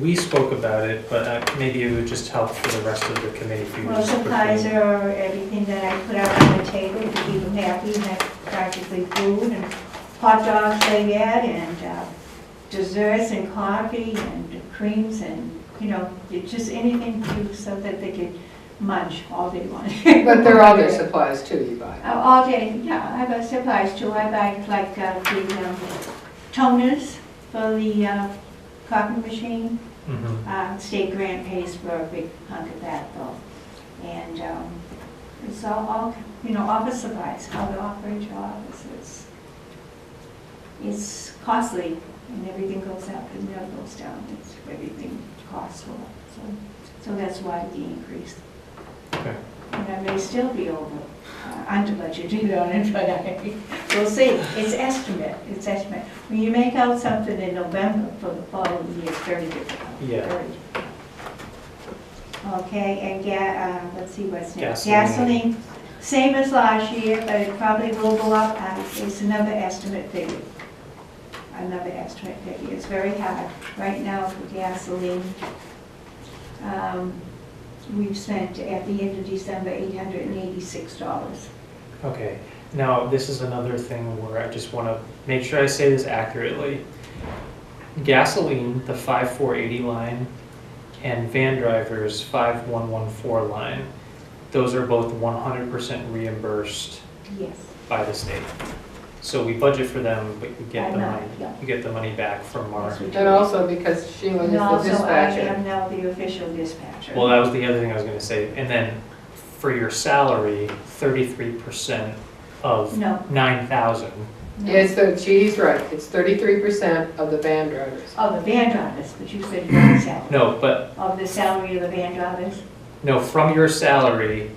we spoke about it, but maybe it would just help for the rest of the committee if you Well, just supplies quickly. are everything that I put out on the table to keep them happy, and that's practically food, and hot dogs they get, and desserts, and coffee, and creams, and, you know, it's just anything to, so that they can munch all day long. But there are other supplies too you buy. All day, yeah, I buy supplies too. I buy like the toners for the copy machine. Mhm. State grant pays for a big hunk of that though. And it's all, you know, office supplies, how to operate your office. It's costly and everything goes up and never goes down. It's everything costs more. So that's why the increase. Okay. And I may still be over, under budgeted on it, but we'll see. It's estimate, it's estimate. When you make out something in November for the following year, it's very difficult. Yeah. Very difficult. Okay, and let's see what's next. Gasoline. Gasoline, same as last year, but it probably will go up. It's another estimate figure. Another estimate figure. It's very hard right now for gasoline. We've spent at the end of December $886. Okay, now this is another thing where I just want to make sure I say this accurately. Gasoline, the 5480 line, and van drivers 5114 line, those are both 100% reimbursed Yes. by the state. So we budget for them, but we get I the know, money, yeah. we get the money back from our. Yes, we do. And also because Sheila is And the also, I dispatcher. am now the official dispatcher. Well, that was the other thing I was gonna say. And then for your salary, 33% of No. 9,000. No. Yes, she's right. It's 33% of the van drivers. Oh, the van drivers, but you said your salary. No, but Of the salary of the van drivers? no, from your salary,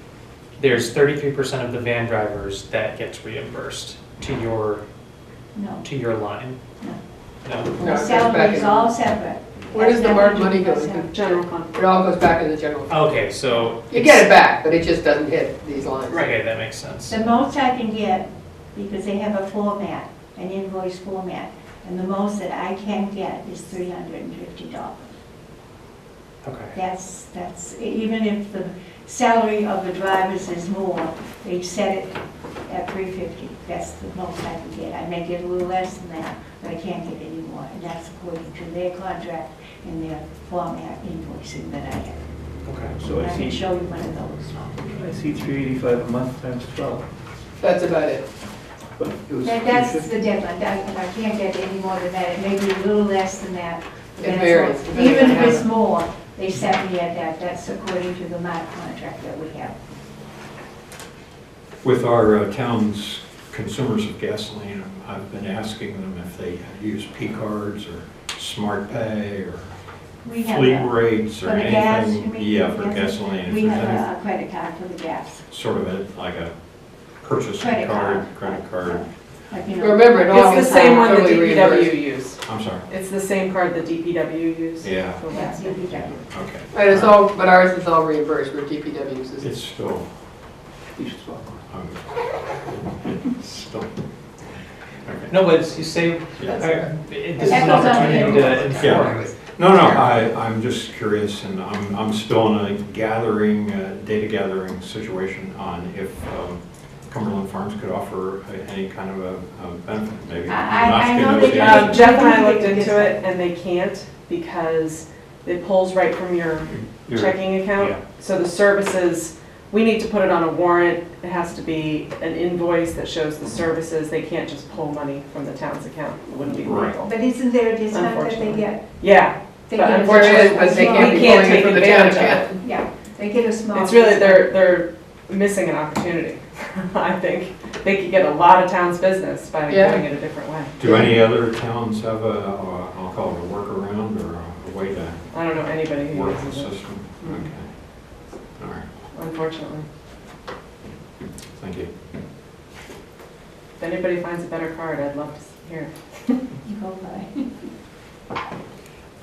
there's 33% of the van drivers that gets reimbursed to your line. No. No? No, The it goes back salary is in- all separate. Where does the That's money go? separate. General fund. It all goes back in the general fund. Okay, so. You get it back, but it just doesn't hit these lines. Okay, that makes sense. The most I can get, because they have a format, an invoice format, and the most that I can get is $350. Okay. That's, even if the salary of the drivers is more, they set it at $350. That's the most I can get. I may get a little less than that, but I can't get any more, and that's according to their contract and their format invoicing that I have. Okay. So And I I can see, show you one of those. I see 385 a month times 12. That's about it. But it was That's 350. the deadline. I can't get any more than that. It may be a little less than that. but It that's varies, what- depending Even on if how it's much. more, they set me at that. That's according to the MAC contract that we have. With our town's consumers of gasoline, I've been asking them if they use P cards or Smart Pay or We have fleet a- rates or for the gas, you anything. mean? Yeah, for Yes. gasoline. If We there's have any a credit card for the gas. sort of like a purchasing Credit card, card. credit card. Like, you know. Remember, it all It's is the same one the totally DPW reimbursed. use. I'm sorry. It's the same card the DPW use. Yeah. for Yeah, gas. DPW. Okay. Right, it's all, but ours is all reimbursed, where DPW uses it. It's still, You should swap. it's still. Okay. No, but you say, Yeah. this is an opportunity to inform. No, I'm just curious, and I'm still in a gathering, data gathering situation on if Cumberland Farms could offer any kind of a benefit, maybe. I know Not they to do. Jeff and I looked into it and they can't because it pulls right from your checking account. Yeah. So the services, we need to put it on a warrant. It has to be an invoice that shows the services. They can't just pull money from the town's account. It wouldn't be Right. legal. But isn't there a discount that they Unfortunately. get? Yeah, They But get a unfortunately, small- But they can't We be can't pulling it take from the town advantage of account. Yeah, they get a small. it's really, discount. they're missing an opportunity. I think they could get a lot of towns' business by Yeah. doing it a different way. Do any other towns have I'll call it a workaround or a way to I don't know anybody who work the uses it, system? Okay. All right, unfortunately. thank you. If anybody finds a better card, I'd love to hear. You go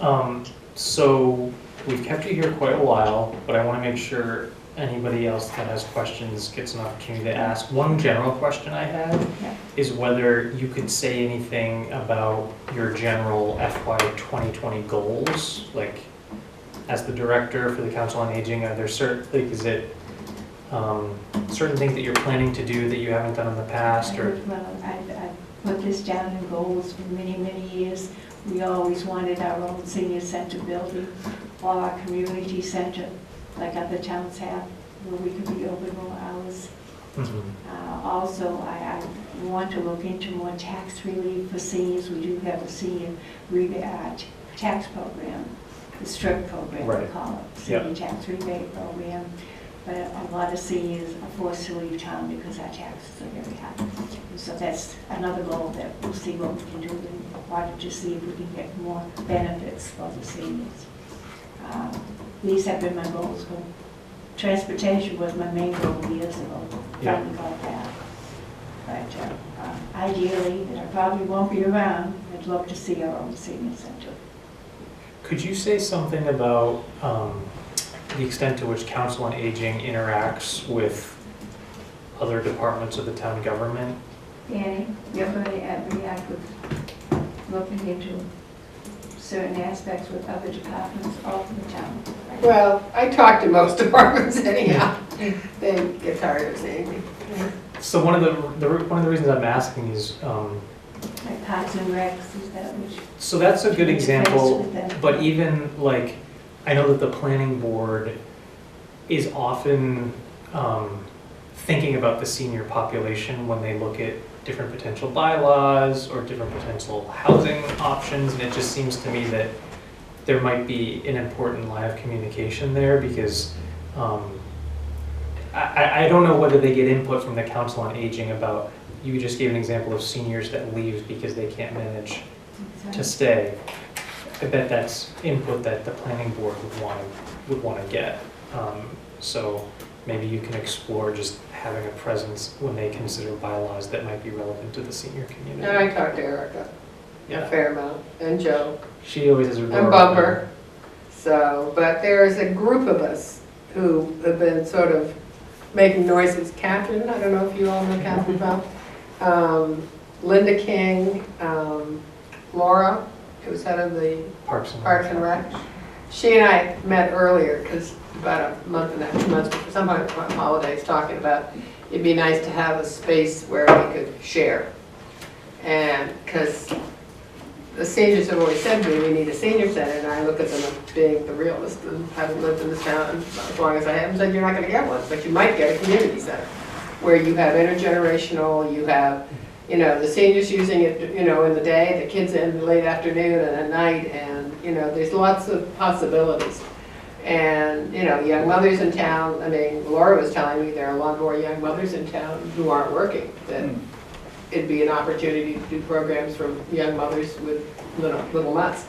by. So we've kept you here quite a while, but I want to make sure anybody else that has questions gets an opportunity to ask. One general question I have Yeah. is whether you could say anything about your general FY 2020 goals, like as the director for the Council on Aging, are there certain, like, is it certain things that you're planning to do that you haven't done in the past, or? Well, I've put this down in goals for many, many years. We always wanted our own senior center building, or our community center, like other towns have, where we could be open more hours. Also, I want to look into more tax relief for seniors. We do have a senior tax program, the STRIP program, we Right. call it, senior tax rebate program. But a lot of seniors are forced to leave town because our taxes are very high. So that's another goal that we'll see what we can do in order to see if we can get more benefits for the seniors. These have been my goals. Transportation was my main goal years ago, finally got that. But ideally, and I probably won't be around, I'd love to see our own senior center. Could you say something about the extent to which Council on Aging interacts with other departments of the town government? Danny, you're going to react with looking into certain aspects with other departments all over the town. Well, I talk to most departments anyhow. They get tired of seeing me. So one of the reasons I'm asking is, Like Parks and Recs, is that which? so that's a good Interface example, with them. but even like, I know that the planning board is often thinking about the senior population when they look at different potential bylaws or different potential housing options, and it just seems to me that there might be an important line of communication there, because I don't know whether they get input from the Council on Aging about, you just gave an example of seniors that leave because they can't manage to stay. I bet that's input that the planning board would want to get. So maybe you can explore just having a presence when they consider bylaws that might be relevant to the senior community. And I talk to Erica a fair amount, and Joe, She always has her door and open. Bumper. So, but there's a group of us who have been sort of making noises. Catherine, I don't know if you all know Catherine Bell. Linda King, Laura, who's head of the Parks and Rec. She and I met earlier, because about a month and a half, 2 months before, some holidays, talking about it'd be nice to have a space where we could share. And because the seniors have always said to me, we need a senior center, and I look at them as being the realist, and having lived in this town as long as I have, and said, you're not going to get one, but you might get a community center, where you have intergenerational, you have, you know, the seniors using it, you know, in the day, the kids in the late afternoon and at night, and, you know, there's lots of possibilities. And, you know, young mothers in town, I mean, Laura was telling me there are a lot more young mothers in town who aren't working, that it'd be an opportunity to do programs for young mothers with little nuts.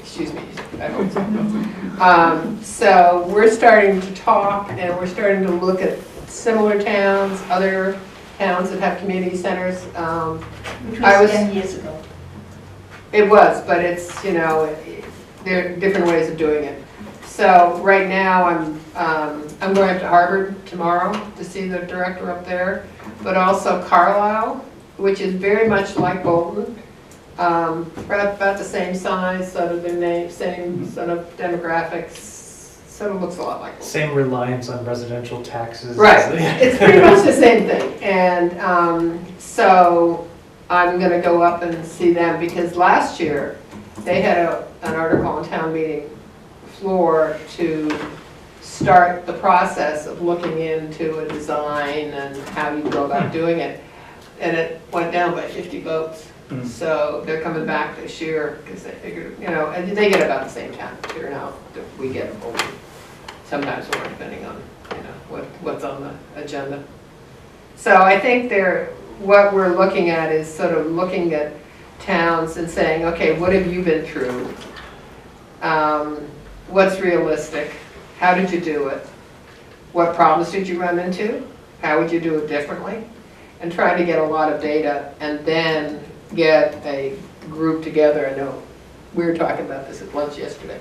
Excuse me, I hope so. So we're starting to talk, and we're starting to look at similar towns, other towns that have community centers. Which was 10 years ago. It was, but it's, you know, there are different ways of doing it. So right now, I'm going up to Harvard tomorrow to see the director up there, but also Carlisle, which is very much like Bolton, about the same size, sort of the name, same sort of demographics, sort of looks a lot like Bolton. Same reliance on residential taxes. Right, it's pretty much the same thing. And so I'm going to go up and see them, because last year they had an article on town meeting floor to start the process of looking into a design and how you go about doing it. And it went down by 50 votes. So they're coming back this year because they figured, you know, and they get about the same turnout that we get, sometimes more, depending on, you know, what's on the agenda. So I think what we're looking at is sort of looking at towns and saying, okay, what have you been through? What's realistic? How did you do it? What problems did you run into? How would you do it differently? and trying to get a lot of data and then get a group together. I know we were talking about this at lunch yesterday.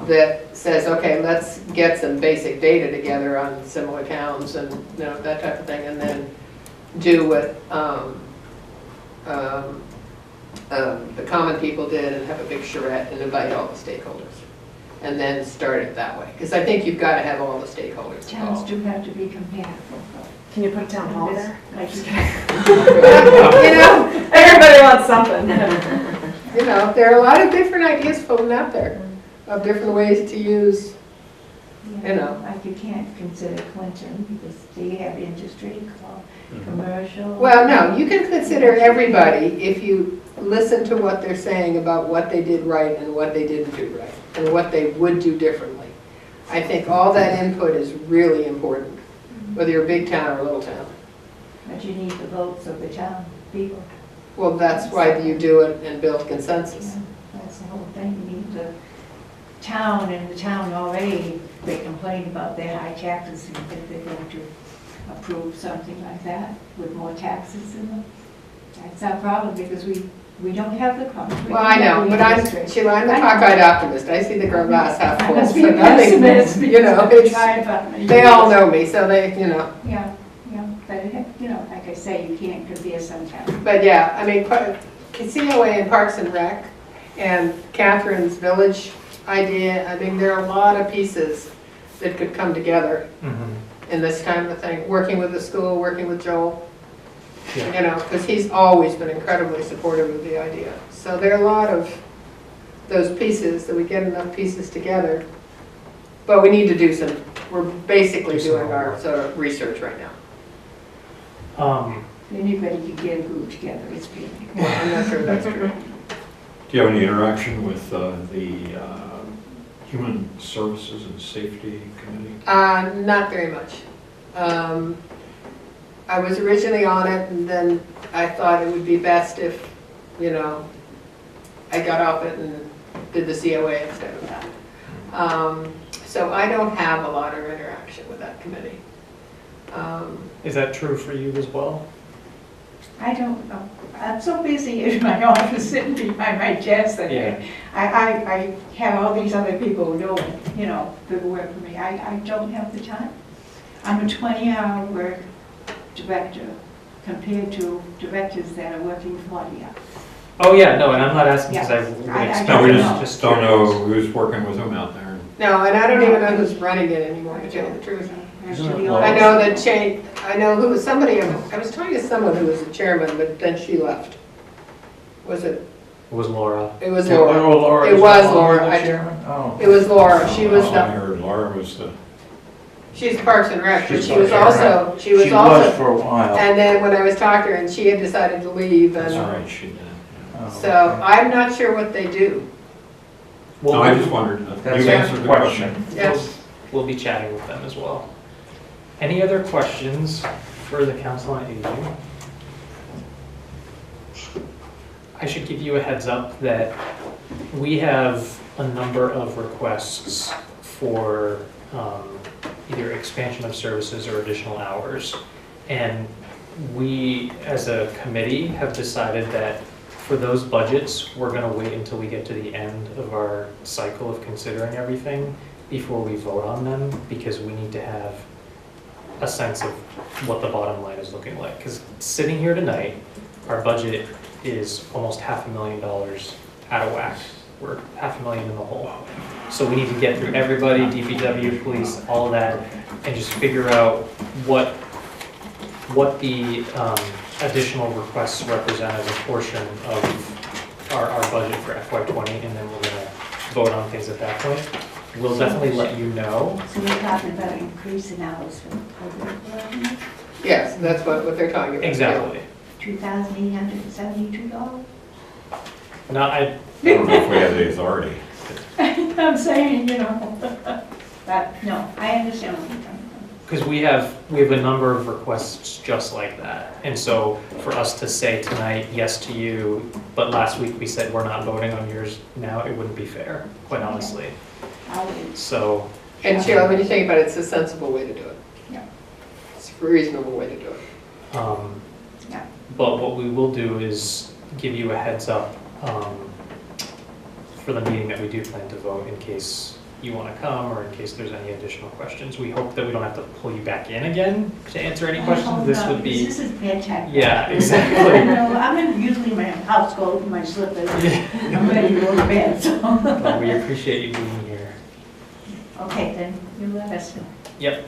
That says, okay, let's get some basic data together on similar towns and, you know, that type of thing, and then do what the common people did and have a big charrette and invite all the stakeholders. And then start it that way. Because I think you've got to have all the stakeholders Towns involved. do have to be compatible. Can you put a town hall there? I just You know, Everybody wants something. you know, there are a lot of different ideas floating out there of different ways to use. You know. Like you can't consider Clinton because they have industry, commercial. Well, no, you can consider everybody if you listen to what they're saying about what they did right and what they didn't do right, and what they would do differently. I think all that input is really important, whether you're a big town or a little town. But you need the votes of the town people. Well, that's why you do it and build consensus. Yeah, that's the whole thing. You need the town, and the town already, they complain about their high taxes and if they're going to approve something like that with more taxes in them. That's our problem because we don't have the problem. Well, I know, but Sheila, I'm the cockeyed optimist. I see the glass half full. Must be So a nothing, pessimist. you know, They they all know me, so they, you know. Yeah, but, you know, like I say, you can't compare sometimes. But yeah, I mean, COA and Parks and Rec and Catherine's Village idea, I mean, there are a lot of pieces that could come together in this kind of a thing. Working with the school, working with Joel, you know, because he's always been incredibly supportive of the idea. So there are a lot of those pieces that we get enough pieces together. But we need to do some, we're basically doing our sort of research right now. Anybody can get a group together, it's pretty. Well, I'm not sure that's true. Do you have any interaction with the Human Services and Safety Committee? Not very much. I was originally on it, and then I thought it would be best if, you know, I got off it and did the COA instead of that. So I don't have a lot of interaction with that committee. Is that true for you as well? I don't know. I'm so busy in my office sitting behind my desk that I have all these other people doing, you know, good work for me. I don't have the time. I'm a 20-hour work director compared to directors that are working 40 hours. Oh, yeah, no, and I'm not asking because I would I expect. No, we don't just don't know who's working with whom out there. No, and I don't even know who's running it anymore, to tell you the truth. Actually, I know that I know who was somebody, I was talking to someone who was the chairman, but then she left. Was it? It was Laura. It was Laura. Laura It is was the Laura. chairman? Oh. It was Laura. She was I the, heard Laura was the, she's Parks and Rec, but She's she was Parks and also, She was for a while. and then when I was talking to her, and she had decided to leave, that's and right, she did. Oh, so okay. I'm not sure what they do. No, I just wondered, That's you've a answered the question. Yes. We'll be chatting with them as well. Any other questions for the Council on Aging? I should give you a heads up that we have a number of requests for either expansion of services or additional hours. And we, as a committee, have decided that for those budgets, we're going to wait until we get to the end of our cycle of considering everything before we vote on them, because we need to have a sense of what the bottom line is looking like. Because sitting here tonight, our budget is almost $500,000 out of whack. We're $500,000 in the hole. So we need to get through everybody, DPW, police, all of that, and just figure out what the additional requests represent as a portion of our budget for FY20, and then we're gonna vote on things at that point. We'll definitely let you know. So we're talking about increasing hours for public work, Yes, that's what they're talking about. Exactly. $2,872. Now, I don't know if we have the authority. I'm saying, you know, but no, I understand what you're talking about. because we have a number of requests just like that. And so for us to say tonight, yes to you, but last week we said we're not voting on yours now, it wouldn't be fair, quite honestly. So. And Sheila, when you think about it, it's a sensible way to do it. Yeah. It's a reasonable way to do it. Yeah. But what we will do is give you a heads up for the meeting that we do plan to vote in case you want to come or in case there's any additional questions. We hope that we don't have to pull you back in again to answer any questions. This would be. This is bedtime. Yeah, exactly. I'm usually in my house, go with my slippers. Yeah. I'm ready to go to bed, so. Well, we appreciate you being here. Okay, then you let us know. Yep.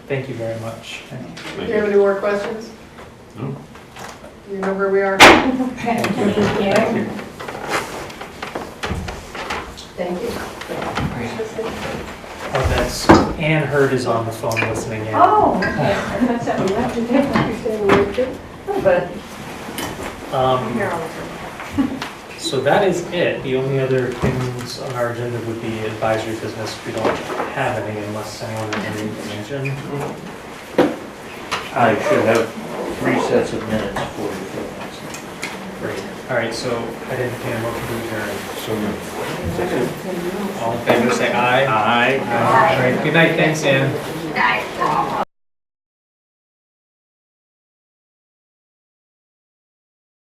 Thank you very much. Do you have any more questions? No? You know where we are? Thank Thank you. Thank you. Oh, that's, Ann Hurd is on the phone listening in. Oh, okay. I thought something left to do. But Um, So that is it. The only other things on our agenda would be advisory business. We don't have any unless anyone has any information. I should have 3 sets of minutes for you for the next time. Great. All right, so I didn't get a motion to adjourn. So moved. All in favor, say aye. Aye. All right, good night. Thanks, Ann. Nice.